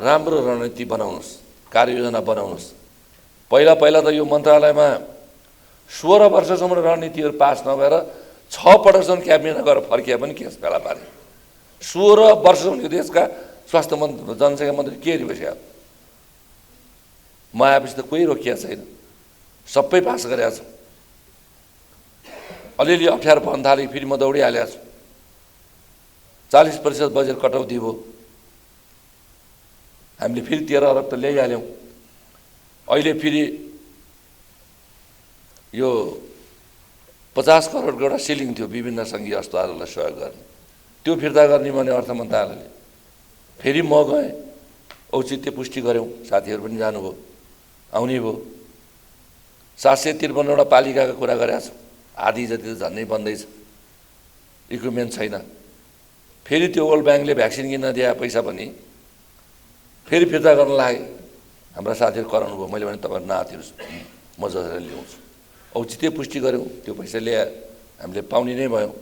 राम्रो रणनीति बनाउनुहोस्, कार्ययोजना बनाउनुहोस्। पहिला त यो मन्त्रालयमा 16 वर्षसम्म रणनीतिहरू पास नभएर 6 पटकसम्म क्याबिनेटमा गएर फर्किए पनि केस फेला पारे। 16 वर्षसम्म यो देशका स्वास्थ्य मन्त्री जनसङ्ख्या मन्त्री के बस्या? म आएपछि त कोही रोकिया छैन, सबै पास गरेका छौँ। अलिअलि अप्ठ्यारो पर्न थाले फेरि म दौडिहालेको छु। 40% बजेट कटौती भयो, हामीले फेरि 13 अरब त ल्याइहाल्यौँ। अहिले फेरि यो 50 करोडको एउटा सिलिङ थियो विभिन्न सङ्घीय अस्पतालहरूलाई सहयोग गर्ने, त्यो फिर्ता गर्ने भने अर्थ मन्त्रालयले। फेरि म गएँ, औचित्य पुष्टि गऱ्यौँ, साथीहरू पनि जानुभयो, आउने भयो। 753वटा पालिकाका कुरा गरेका छौँ, आधी जति त झन्डै बन्दैछ, इक्विपमेन्ट छैन। फेरि त्यो वर्ल्ड ब्याङ्कले भ्याक्सिन किन्न दिए पैसा पनि फेरि फिर्ता गर्न लागे। हाम्रा साथीहरू कराउनु भयो, मैले भने तपाईँहरू नआतिनुहोस्, म जसरी ल्याउँछु। औचित्य पुष्टि गऱ्यौँ, त्यो पैसा ल्याए हामीले पाउने नै भयौँ।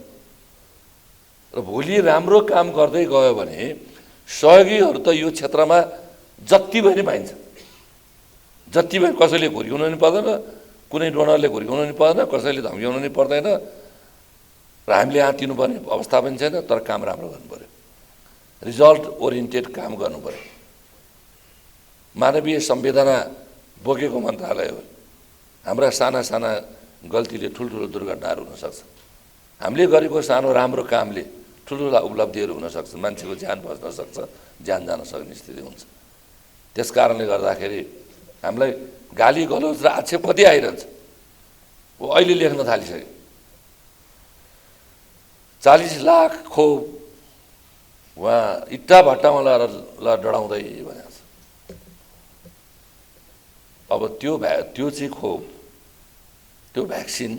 र भोलि राम्रो काम गर्दै गयो भने सहयोगीहरू त यो क्षेत्रमा जति भयो नि पाइन्छ, जति भयो। कसैले घुर्काउनु नि पर्दैन, कुनै डोनरले घुर्काउनु नि पर्दैन, कसैले धम्क्याउनु नि पर्दैन र हामीले आँतिनुपर्ने अवस्था पनि छैन। तर काम राम्रो गर्नु पऱ्यो, रिजल्ट ओरिएन्टेड काम गर्नु पऱ्यो। मानवीय संवेदना बोकेको मन्त्रालय हो। हाम्रा साना साना गल्तीले ठुल्ठुलो दुर्घटनाहरू हुनसक्छ। हामीले गरेको सानो राम्रो कामले ठुल्ठुला उपलब्धिहरू हुनसक्छ, मान्छेको ज्यान बच्न सक्छ, ज्यान जान सक्ने स्थिति हुन्छ। त्यस कारणले गर्दाखेरि हामीलाई गाली गलौज र आक्षेप कति आइरहन्छ। ऊ अहिले लेख्न थालिसक्यो, 40 लाख खोप उहाँ इट्टा भट्टामा ल डढाउँदै भनेको छ। अब त्यो चाहिँ खोप, त्यो भ्याक्सिन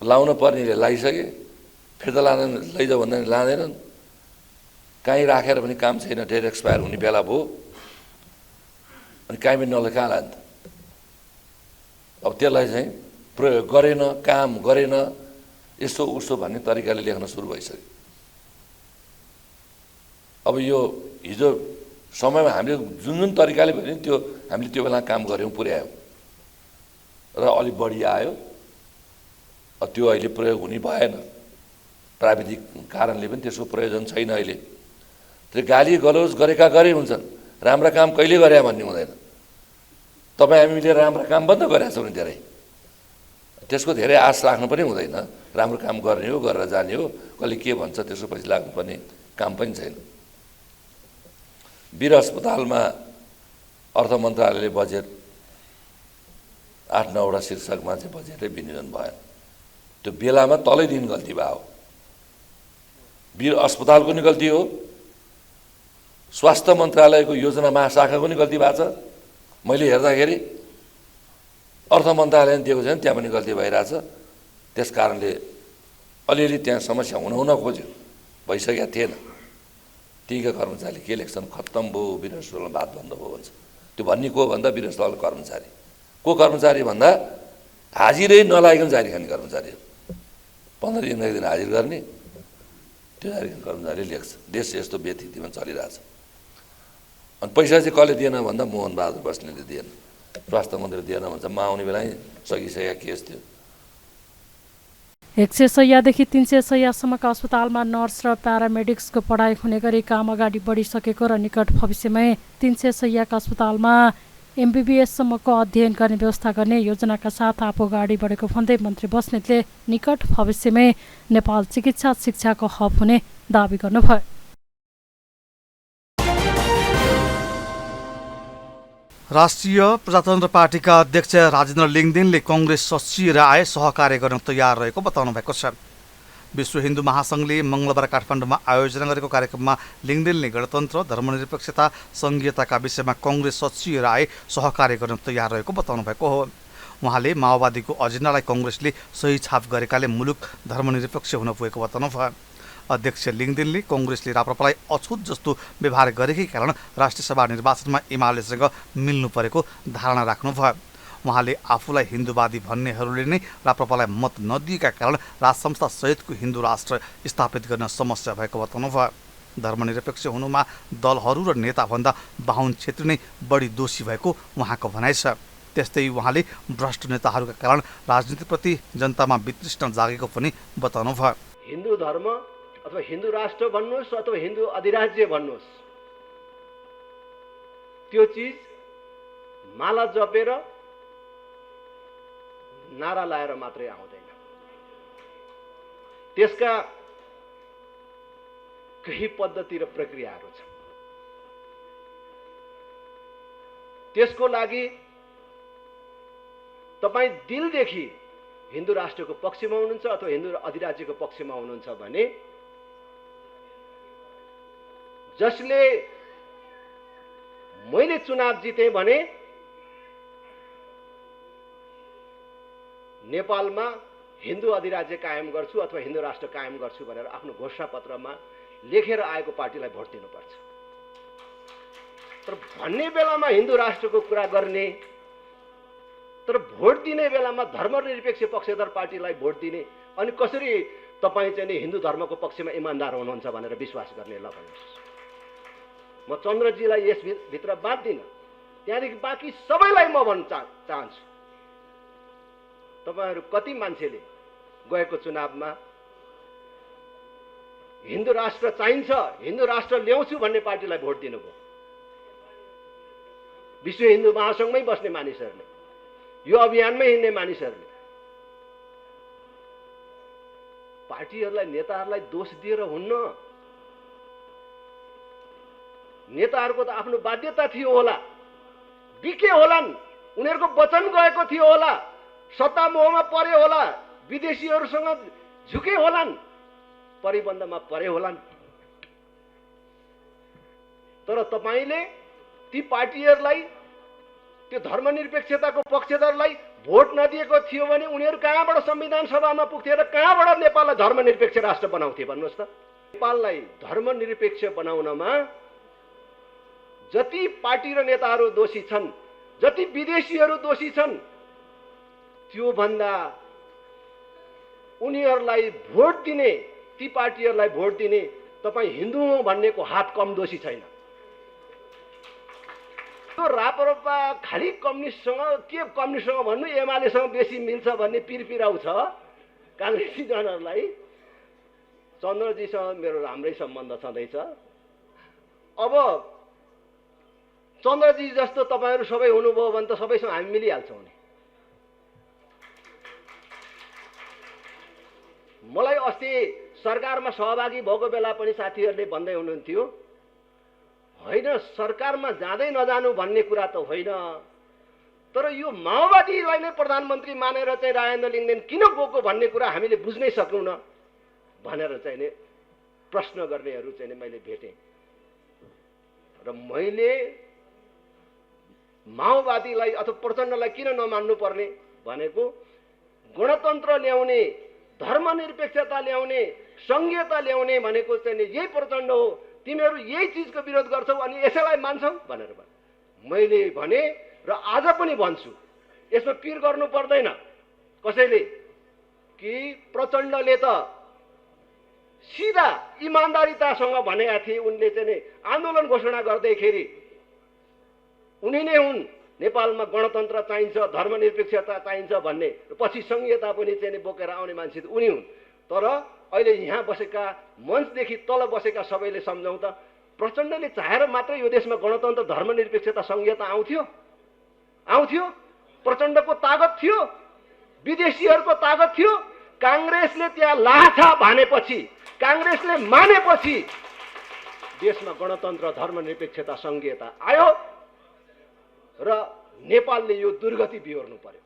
लाउन पर्नेले लाइसके, फिर्ता लैजाऊ भन्दा लाँदैनन्। कहीँ राखेर पनि काम छैन, डेट एक्सपायर हुने बेला भयो, अनि कहीँ पनि नले कहाँ लान्छ। अब त्यसलाई चाहिँ प्रयोग गरेन, काम गरेन, यसो उसो भन्ने तरिकाले लेख्न सुरु भइसक्यो। अब यो हिजो समयमा हामीले जुन तरिकाले भन्यो त्यो हामीले त्यो बेला काम गऱ्यौँ, पुर्यायौँ र अलिक बढी आयो। त्यो अहिले प्रयोग हुने भएन, प्राविधिक कारणले पनि त्यसको प्रयोजन छैन अहिले। त्यो गाली गलौज गरेका गरे हुन्छन्, राम्रा काम कहिले गरे भन्ने हुँदैन। तपाईँ हामीले राम्रा काम बन्द गरेका छौँ नि धेरै, त्यसको धेरै आश राख्नु पनि हुँदैन। राम्रो काम गर्ने हो, गरेर जाने हो, कसले के भन्छ त्यसको पछि लाग्नुपर्ने काम पनि छैन। वीर अस्पतालमा अर्थ मन्त्रालयले बजेट 8-9वटा शीर्षकमा चाहिँ बजेटै विनियोजन भएन। त्यो बेलामा तलै दिन गल्ती भयो, वीर अस्पतालको नि गल्ती हो, स्वास्थ्य मन्त्रालयको योजना महाशाखाको पनि गल्ती भएको छ। मैले हेर्दाखेरि अर्थ मन्त्रालयले दिएको छैन, त्यहाँ पनि गल्ती भइरहेछ। त्यस कारणले अलिअलि त्यहाँ समस्या हुन खोज्यो, भइसकेका थिएन। टीका कर्मचारीले के लेख्छन्, खत्तम भयो वीरस्थलमा बात बन्द भयो भन्छ। त्यो भन्ने को भन्दा वीरस्थल कर्मचारी को कर्मचारी भन्दा हाजिरै नलागिकन जारी खाने कर्मचारी हो। 15 दिन एक दिन हाजिर गर्ने त्यो जारी खाने कर्मचारीले लेख्छ। देश यस्तो व्यथितिमा चलिरहेछ। अनि पैसा चाहिँ कसले दिएन भन्दा मोहन बहादुर बस्नेतले दिएन, स्वास्थ्य मन्त्री दिएन भन्छ। म आउने बेला सकिसकेका केस थियो। 100 शैय्यादेखि 300 शैय्यासम्मका अस्पतालमा नर्स र प्यारामेडिक्सको पढाइ हुने गरी काम अगाडि बढिसकेको र निकट भविष्यमै 300 शैय्याका अस्पतालमा MBBS सम्मको अध्ययन गर्ने व्यवस्था गर्ने योजनाका साथ आफू अगाडि बढेको भन्दै मन्त्री बस्नेतले निकट भविष्यमै नेपाल चिकित्सा शिक्षाको हब हुने दावी गर्नुभयो। राष्ट्रिय प्रजातन्त्र पार्टीका अध्यक्ष राजेन्द्र लिङदेनले कङ्ग्रेस सचिएर आए सहकार्य गर्न तयार रहेको बताउनु भएको छ। विश्व हिन्दू महासङ्घले मङ्गलबार काठमाडौँमा आयोजना गरेको कार्यक्रममा लिङदेनले गणतन्त्र, धर्मनिरपेक्षता, सङ्घीयताका विषयमा कङ्ग्रेस सचिएर आए सहकार्य गर्न तयार रहेको बताउनु भएको हो। उहाँले माओवादीको एजेन्डालाई कङ्ग्रेसले सही छाप गरेकाले मुलुक धर्मनिरपेक्ष हुन पुगेको बताउनु भयो। अध्यक्ष लिङदेनले कङ्ग्रेसले राप्रपालाई अछुत जस्तो व्यवहार गरेकै कारण राष्ट्रिय सभा निर्वाचनमा एमालेसँग मिल्नु परेको धारणा राख्नुभयो। उहाँले आफूलाई हिन्दूवादी भन्नेहरूले नै राप्रपालाई मत नदिएका कारण राजसंस्था सहितको हिन्दू राष्ट्र स्थापित गर्न समस्या भएको बताउनुभयो। धर्मनिरपेक्ष हुनुमा दलहरू र नेताभन्दा बाहुन छेत्री नै बढी दोषी भएको उहाँको भनाइ छ। त्यस्तै उहाँले भ्रष्ट नेताहरूका कारण राजनीतिप्रति जनतामा वितृष्णा जागेको पनि बताउनुभयो। हिन्दू धर्म अथवा हिन्दू राष्ट्र भन्नुहोस् अथवा हिन्दू अधिराज्य भन्नुहोस्, त्यो चिज माला जपेर नारा लाएर मात्रै आउँदैन। त्यसका केही पद्धति र प्रक्रियाहरू छन्। त्यसको लागि तपाईँ दिलदेखि हिन्दू राष्ट्रको पक्षमा हुनुहुन्छ अथवा हिन्दू अधिराज्यको पक्षमा हुनुहुन्छ भने जसले मैले चुनाव जितेँ भने नेपालमा हिन्दू अधिराज्य कायम गर्छु अथवा हिन्दू राष्ट्र कायम गर्छु भनेर आफ्नो घोषणापत्रमा लेखेर आएको पार्टीलाई भोट दिनुपर्छ। तर भन्ने बेलामा हिन्दू राष्ट्रको कुरा गर्ने, तर भोट दिने बेलामा धर्मनिरपेक्ष पक्षधर पार्टीलाई भोट दिने, अनि कसरी तपाईँ चाहिँ हिन्दू धर्मको पक्षमा इमान्दार हुनुहुन्छ भनेर विश्वास गर्ने लगाउनुहोस्। म चन्द्रजीलाई यसभित्र बाँध्दिनँ, त्यहाँदेखि बाँकी सबैलाई म भन्न चाहन्छु, तपाईँहरू कति मान्छेले गएको चुनावमा हिन्दू राष्ट्र चाहिन्छ, हिन्दू राष्ट्र ल्याउँछु भन्ने पार्टीलाई भोट दिनुभयो? विश्व हिन्दू महासङ्घमै बस्ने मानिसहरूले, यो अभियानमै हिँड्ने मानिसहरूले पार्टीहरूलाई, नेताहरूलाई दोष दिएर हुन्न। नेताहरूको त आफ्नो बाध्यता थियो होला, बिके होलान्, उनीहरूको वचन गएको थियो होला, सत्ता मोहमा परे होला, विदेशीहरूसँग झुके होलान्, परिबन्धमा परे होलान्। तर तपाईँले ती पार्टीहरूलाई, त्यो धर्मनिरपेक्षताको पक्षधरलाई भोट नदिएको थियो भने उनीहरू कहाँबाट संविधान सभामा पुग्थे र कहाँबाट नेपाललाई धर्मनिरपेक्ष राष्ट्र बनाउँथे भन्नुहोस् त? नेपाललाई धर्मनिरपेक्ष बनाउनमा जति पार्टी र नेताहरू दोषी छन्, जति विदेशीहरू दोषी छन्, त्यो भन्दा उनीहरूलाई भोट दिने, ती पार्टीहरूलाई भोट दिने तपाईँ हिन्दू हो भन्नेको हात कम दोषी छैन। त्यो राप्रपा खालि कम्युनिस्टसँग, के कम्युनिस्टसँग भन्नु, एमालेसँग बेसी मिल्छ भन्ने पिरपिराउ छ काङ्ग्रेसी जनहरूलाई। चन्द्रजीसँग मेरो राम्रै सम्बन्ध छँदैछ। अब चन्द्रजी जस्तो तपाईँहरू सबै हुनुभयो भने त सबैसँग हामी मिलिहाल्छौँ नि। मलाई अस्ति सरकारमा सहभागी भएको बेला पनि साथीहरूले भन्दै हुनुहुन्थ्यो, होइन सरकारमा जाँदै नजानु भन्ने कुरा त होइन, तर यो माओवादीलाई नै प्रधानमन्त्री मानेर चाहिँ राजेन्द्र लिङदेन किन गएको भन्ने कुरा हामीले बुझ्नै सक्नु न भनेर चाहिँ नि प्रश्न गर्नेहरू चाहिँ मैले भेटेँ। र मैले माओवादीलाई अथवा प्रचण्डलाई किन नमान्नु पर्ने भनेको गणतन्त्र ल्याउने, धर्मनिरपेक्षता ल्याउने, संघीयता ल्याउने भनेको चाहिँ यही प्रचण्ड हो। तिमीहरू यही चिजको विरोध गर्छौ अनि यसैलाई मान्छौ भनेर मैले भने र आज पनि भन्छु। यसमा पिर गर्नु पर्दैन कसैले कि प्रचण्डले त सिधा इमान्दारितासँग भनेका थिए। उनले चाहिँ आन्दोलन घोषणा गर्दैखेरि उनी नै हुन् नेपालमा गणतन्त्र चाहिन्छ, धर्मनिरपेक्षता चाहिन्छ भन्ने, पछि संघीयता पनि चाहिँ बोकेर आउने मान्छे त उनी हुन्। तर अहिले यहाँ बसेका मञ्चदेखि तल बसेका सबैले सम्झौँ त प्रचण्डले चाहेर मात्रै यो देशमा गणतन्त्र, धर्मनिरपेक्षता, संघीयता आउँथ्यो? प्रचण्डको तागत थियो, विदेशीहरूको तागत थियो। काङ्ग्रेसले त्यहाँ लाछा भनेपछि, काङ्ग्रेसले मानेपछि देशमा गणतन्त्र, धर्मनिरपेक्षता, संघीयता आयो र नेपालले यो दुर्गति बिहोर्नु पर्यो।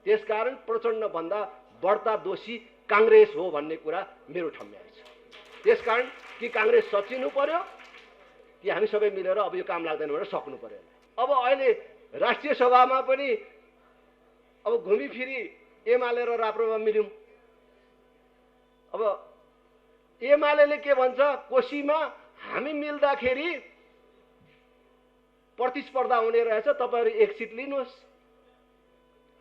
त्यसकारण प्रचण्ड भन्दा बढ्ता दोषी काङ्ग्रेस हो भन्ने कुरा मेरो ठम्याइ छ। त्यसकारण कि काङ्ग्रेस सचिनु पर्यो कि हामी सबै मिलेर अब यो काम लाग्दैन भनेर सक्नु पर्यो। अब अहिले राष्ट्रिय सभामा पनि अब घुमिफिरी एमाले र राप्रपा मिल्यौँ। अब एमाले के भन्छ, कोशीमा हामी मिल्दाखेरि प्रतिस्पर्धा हुने रहेछ, तपाईँहरू एक सिट लिनुहोस्,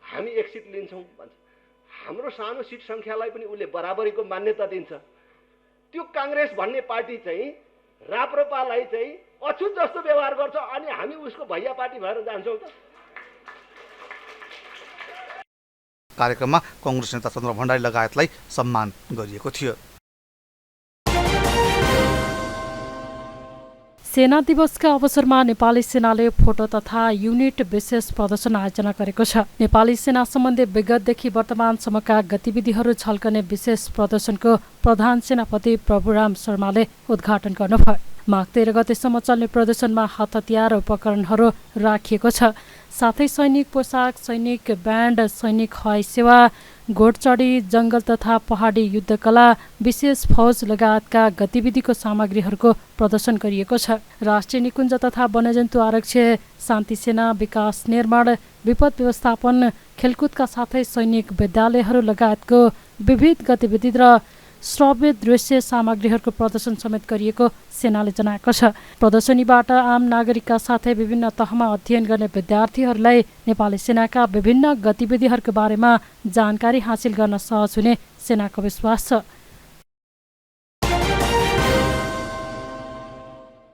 हामी एक सिट लिन्छौँ भन्छ। हाम्रो सानो सिट सङ्ख्यालाई पनि उसले बराबरीको मान्यता दिन्छ। त्यो काङ्ग्रेस भन्ने पार्टी चाहिँ राप्रपालाई चाहिँ अछुत जस्तो व्यवहार गर्छ अनि हामी उसको भैया पार्टी भएर जान्छौँ त। कार्यक्रममा कङ्ग्रेस नेता चन्द्र भण्डारी लगायतलाई सम्मान गरिएको थियो। सेना दिवसका अवसरमा नेपाली सेनाले फोटो तथा युनिट विशेष प्रदर्शन आयोजना गरेको छ। नेपाली सेना सम्बन्धी विगतदेखि वर्तमानसम्मका गतिविधिहरू झल्कने विशेष प्रदर्शनको प्रधान सेनापति प्रभुराम शर्माले उद्घाटन गर्नुभयो। माघ 13 गतेसम्म चल्ने प्रदर्शनमा हात हतियार उपकरणहरू राखिएको छ। साथै सैनिक पोसाक, सैनिक ब्यान्ड, सैनिक हवाई सेवा, घोडचढी, जङ्गल तथा पहाडी युद्धकला, विशेष फौज लगायतका गतिविधिको सामग्रीहरूको प्रदर्शन गरिएको छ। राष्ट्रिय निकुञ्ज तथा वन्यजन्तु आरक्ष्य, शान्ति सेना, विकास निर्माण, विपद व्यवस्थापन, खेलकुदका साथै सैनिक विद्यालयहरू लगायतको विविध गतिविधि र श्रव्य दृश्य सामग्रीहरूको प्रदर्शन समेत गरिएको सेनाले जनाएको छ। प्रदर्शनीबाट आम नागरिकका साथै विभिन्न तहमा अध्ययन गर्ने विद्यार्थीहरूलाई नेपाली सेनाका विभिन्न गतिविधिहरूको बारेमा जानकारी हासिल गर्न सहज हुने सेनाको विश्वास छ।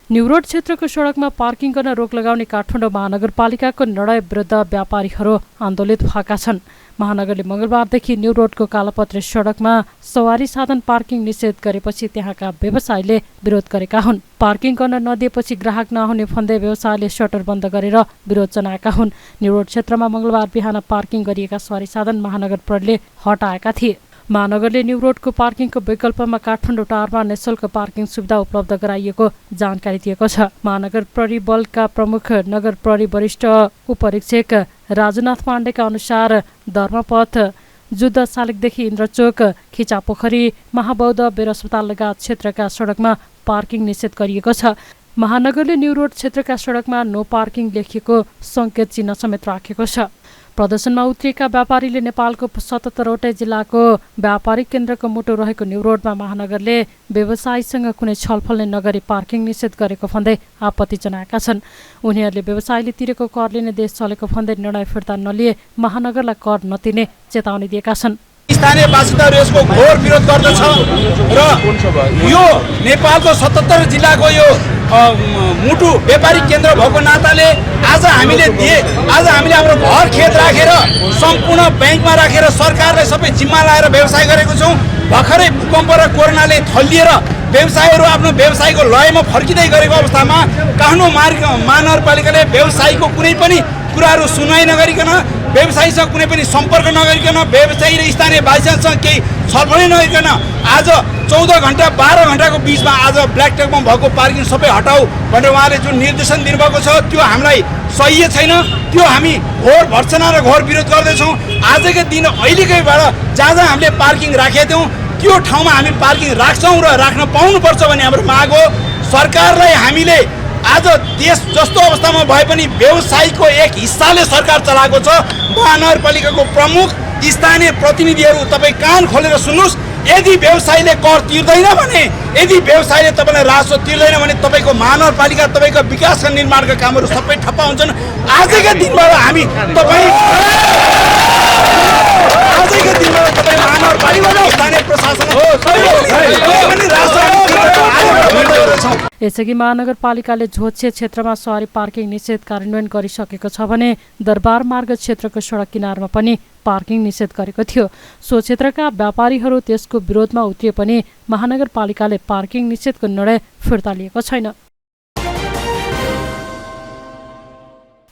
न्युरोड क्षेत्रको सडकमा पार्किङ गर्न रोक लगाउने काठमाडौँ महानगरपालिकाको निर्णय विरुद्ध व्यापारीहरू आन्दोलित भएका छन्। महानगरले मङ्गलबारदेखि न्युरोडको कालोपत्रे सडकमा सवारी साधन पार्किङ निषेध गरेपछि त्यहाँका व्यवसायीले विरोध गरेका हुन्। पार्किङ गर्न नदिएपछि ग्राहक नहुने भन्दै व्यवसायले सटर बन्द गरेर विरोध जनाएका हुन्। न्युरोड क्षेत्रमा मङ्गलबार बिहान पार्किङ गरिएका सवारी साधन महानगर प्रहरीले हटाएका थिए। महानगरले न्युरोडको पार्किङको विकल्पमा काठमाडौँ टारमा निःशुल्क पार्किङ सुविधा उपलब्ध गराइएको जानकारी दिएको छ। महानगर प्रहरी बलका प्रमुख नगर प्रहरी वरिष्ठ उपरीक्षक राजुनाथ पाण्डेका अनुसार धर्मपथ, जुद्ध शालिगदेखि इन्द्रचोक, खिचापोखरी, महाबौद्ध, बेर अस्पताल लगायत क्षेत्रका सडकमा पार्किङ निषेध गरिएको छ। महानगरले न्युरोड क्षेत्रका सडकमा नो पार्किङ लेखिएको सङ्केत चिन्ह समेत राखेको छ। प्रदर्शनमा उत्रिएका व्यापारीले नेपालको 77वटै जिल्लाको व्यापारिक केन्द्रको मुटु रहेको न्युरोडमा महानगरले व्यवसायीसँग कुनै छलफल नै नगरी पार्किङ निषेध गरेको भन्दै आपत्ति जनाएका छन्। उनीहरूले व्यवसायले तिरेको करले नै देश चलेको भन्दै निर्णय फिर्ता नलिए महानगरलाई कर नतिर्ने चेतावनी दिएका छन्। स्थानीय बासिन्दाहरू यसको घोर विरोध गर्दछ र यो नेपालको 77 जिल्लाको यो मुटु व्यापारिक केन्द्र भएको नाताले आज हामीले हाम्रो घर खेत राखेर सम्पूर्ण ब्याङ्कमा राखेर सरकारले सबै जिम्मा लाएर व्यवसाय गरेको छौँ। भर्खरै भूकम्प र कोरोनाले थलिएर व्यवसायहरू आफ्नो व्यवसायको लयमा फर्किँदै गरेको अवस्थामा काठमाडौँ महानगरपालिकाले व्यवसायीको कुनै पनि कुराहरू सुनवाई नगरिकन, व्यवसायीसँग कुनै पनि सम्पर्क नगरिकन, व्यवसायी र स्थानीय बासिन्दासँग केही छलफलै नगरिकन आज 14 घण्टा 12 घण्टाको बिचमा आज ब्ल्याक टकमा भएको पार्किङ सबै हटाऊ भनेर उहाँले जुन निर्देशन दिनुभएको छ त्यो हामीलाई सही छैन। त्यो हामी घोर भर्त्सना र घोर विरोध गर्दैछौँ। आजकै दिन अहिलेकैबाट जहाँ जहाँ हामीले पार्किङ राखेका थियौँ त्यो ठाउँमा हामी पार्किङ राख्छौँ र राख्न पाउनुपर्छ भन्ने हाम्रो माग हो। सरकारलाई हामीले आज देश जस्तो अवस्थामा भए पनि व्यवसायीको एक हिस्साले सरकार चलाएको छ। महानगरपालिकाको प्रमुख स्थानीय प्रतिनिधिहरू तपाईँ कान खोलेर सुन्नुहोस्। यदि व्यवसायीले कर तिर्दैन भने, यदि व्यवसायीले तपाईँलाई राजस्व तिर्दैन भने तपाईँको महानगरपालिका, तपाईँको विकास र निर्माणका कामहरू सबै ठप्प हुन्छन्। आजकै दिनबाट हामी महानगरपालिका स्थानीय प्रशासन यसअघि महानगरपालिकाले झोछे क्षेत्रमा सवारी पार्किङ निषेध कार्यान्वयन गरिसकेको छ भने दरबार मार्ग क्षेत्रको सडक किनारमा पनि पार्किङ निषेध गरेको थियो। सो क्षेत्रका व्यापारीहरू त्यसको विरोधमा उत्रिए पनि महानगरपालिकाले पार्किङ निषेधको निर्णय फिर्ता लिएको छैन।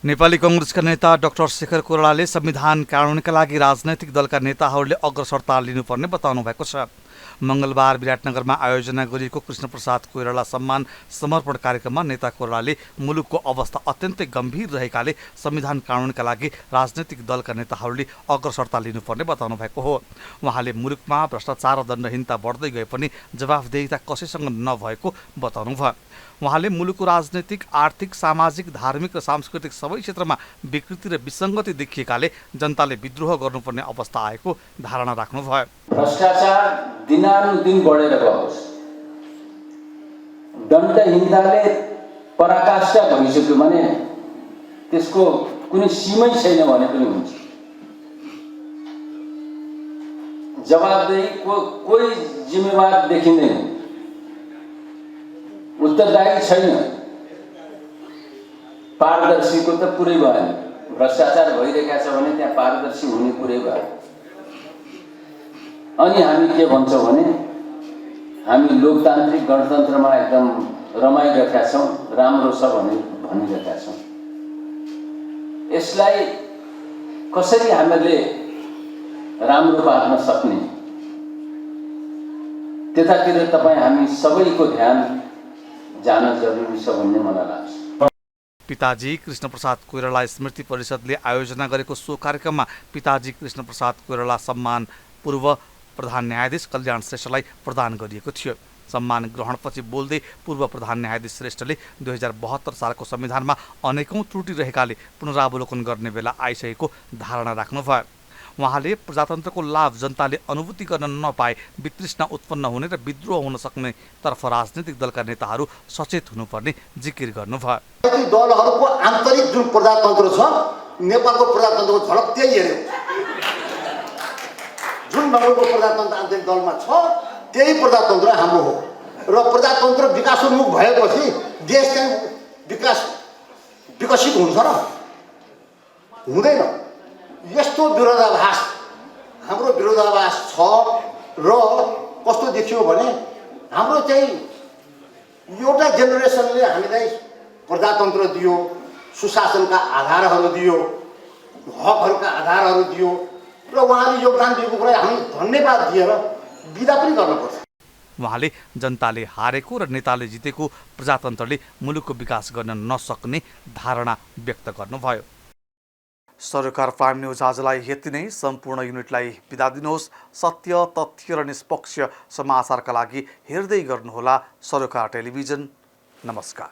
नेपाली कांग्रेसका नेता डाक्टर शेखर कोइरालाले संविधान कानुनका लागि राजनैतिक दलका नेताहरूले अग्रसरता लिनुपर्ने बताउनु भएको छ। मंगलबार विराटनगरमा आयोजना गरिएको कृष्णप्रसाद कोइराला सम्मान समर्पण कार्यक्रममा नेता कोइरालाले मुलुकको अवस्था अत्यन्तै गम्भीर रहेकाले संविधान कानुनका लागि राजनैतिक दलका नेताहरूले अग्रसरता लिनुपर्ने बताउनु भएको हो। उहाँले मुलुकमा भ्रष्टाचार र दण्डहीनता बढ्दै गए पनि जवाफदेहिता कसैसँग नभएको बताउनु भयो। उहाँले मुलुकको राजनैतिक, आर्थिक, सामाजिक, धार्मिक र सांस्कृतिक सबै क्षेत्रमा विकृति र विसङ्गति देखिएकाले जनताले विद्रोह गर्नुपर्ने अवस्था आएको धारणा राख्नुभयो। भ्रष्टाचार दिनानुदिन बढेर गयोस्, दण्डहीनताले पराकाष्ठा भइसक्यो भने त्यसको कुनै सीमै छैन भने पनि हुन्छ। जवाबदेही कोही जिम्मेवार देखिँदैन, उत्तरदायी छैन। पारदर्शीको त पुरै भएन। भ्रष्टाचार भइरहेको छ भने त्यहाँ पारदर्शी हुने कुरै भयो। अनि हामी के भन्छौँ भने हामी लोकतान्त्रिक गणतन्त्रमा एकदम रमाइरहेका छौँ, राम्रो छ भनिरहेका छौँ। यसलाई कसरी हामीले राम्रो पार्न सक्ने, त्यतातिर तपाईँ हामी सबैको ध्यान जान जरुरी छ भन्ने मलाई लाग्छ। पिताजी कृष्णप्रसाद कोइराला स्मृति परिषदले आयोजना गरेको सो कार्यक्रममा पिताजी कृष्णप्रसाद कोइराला सम्मान पूर्व प्रधान न्यायाधीश कल्याण श्रेष्ठलाई प्रदान गरिएको थियो। सम्मान ग्रहणपछि बोल्दै पूर्व प्रधान न्यायाधीश श्रेष्ठले 2072 सालको संविधानमा अनेकौं त्रुटि रहेकाले पुनरावलोकन गर्ने बेला आइसकेको धारणा राख्नुभयो। उहाँले प्रजातन्त्रको लाभ जनताले अनुभूति गर्न नपाए वितृष्णा उत्पन्न हुने र विद्रोह हुन सक्ने तर्फ राजनीतिक दलका नेताहरू सचेत हुनुपर्ने जिकिर गर्नुभयो। दलहरूको आन्तरिक जुन प्रजातन्त्र छ, नेपालको प्रजातन्त्रको झलक त्यही हेर्यो। जुन ढङ्गको प्रजातन्त्र आन्तरिक दलमा छ त्यही प्रजातन्त्र हाम्रो हो र प्रजातन्त्र विकासोन्मुख भएपछि देश चाहिँ विकसित हुन्छ र हुँदैन। यस्तो विरोधाभास, हाम्रो विरोधाभास छ र कस्तो देखियो भने हाम्रो चाहिँ एउटा जेनेरेसनले हामीलाई प्रजातन्त्र दियो, सुशासनका आधारहरू दियो, हकहरूका आधारहरू दियो र उहाँले योगदान दिएको कुरा हामी धन्यवाद दिएर बिदा पनि गर्नुपर्छ। उहाँले जनताले हारेको र नेताले जितेको प्रजातन्त्रले मुलुकको विकास गर्न नसक्ने धारणा व्यक्त गर्नुभयो। सरकार प्राइम न्यूज आजलाई यति नै। सम्पूर्ण युनिटलाई बिदा दिनुहोस्। सत्य, तथ्य र निष्पक्ष समाचारका लागि हेर्दै गर्नुहोला सरकार टेलिभिजन। नमस्कार।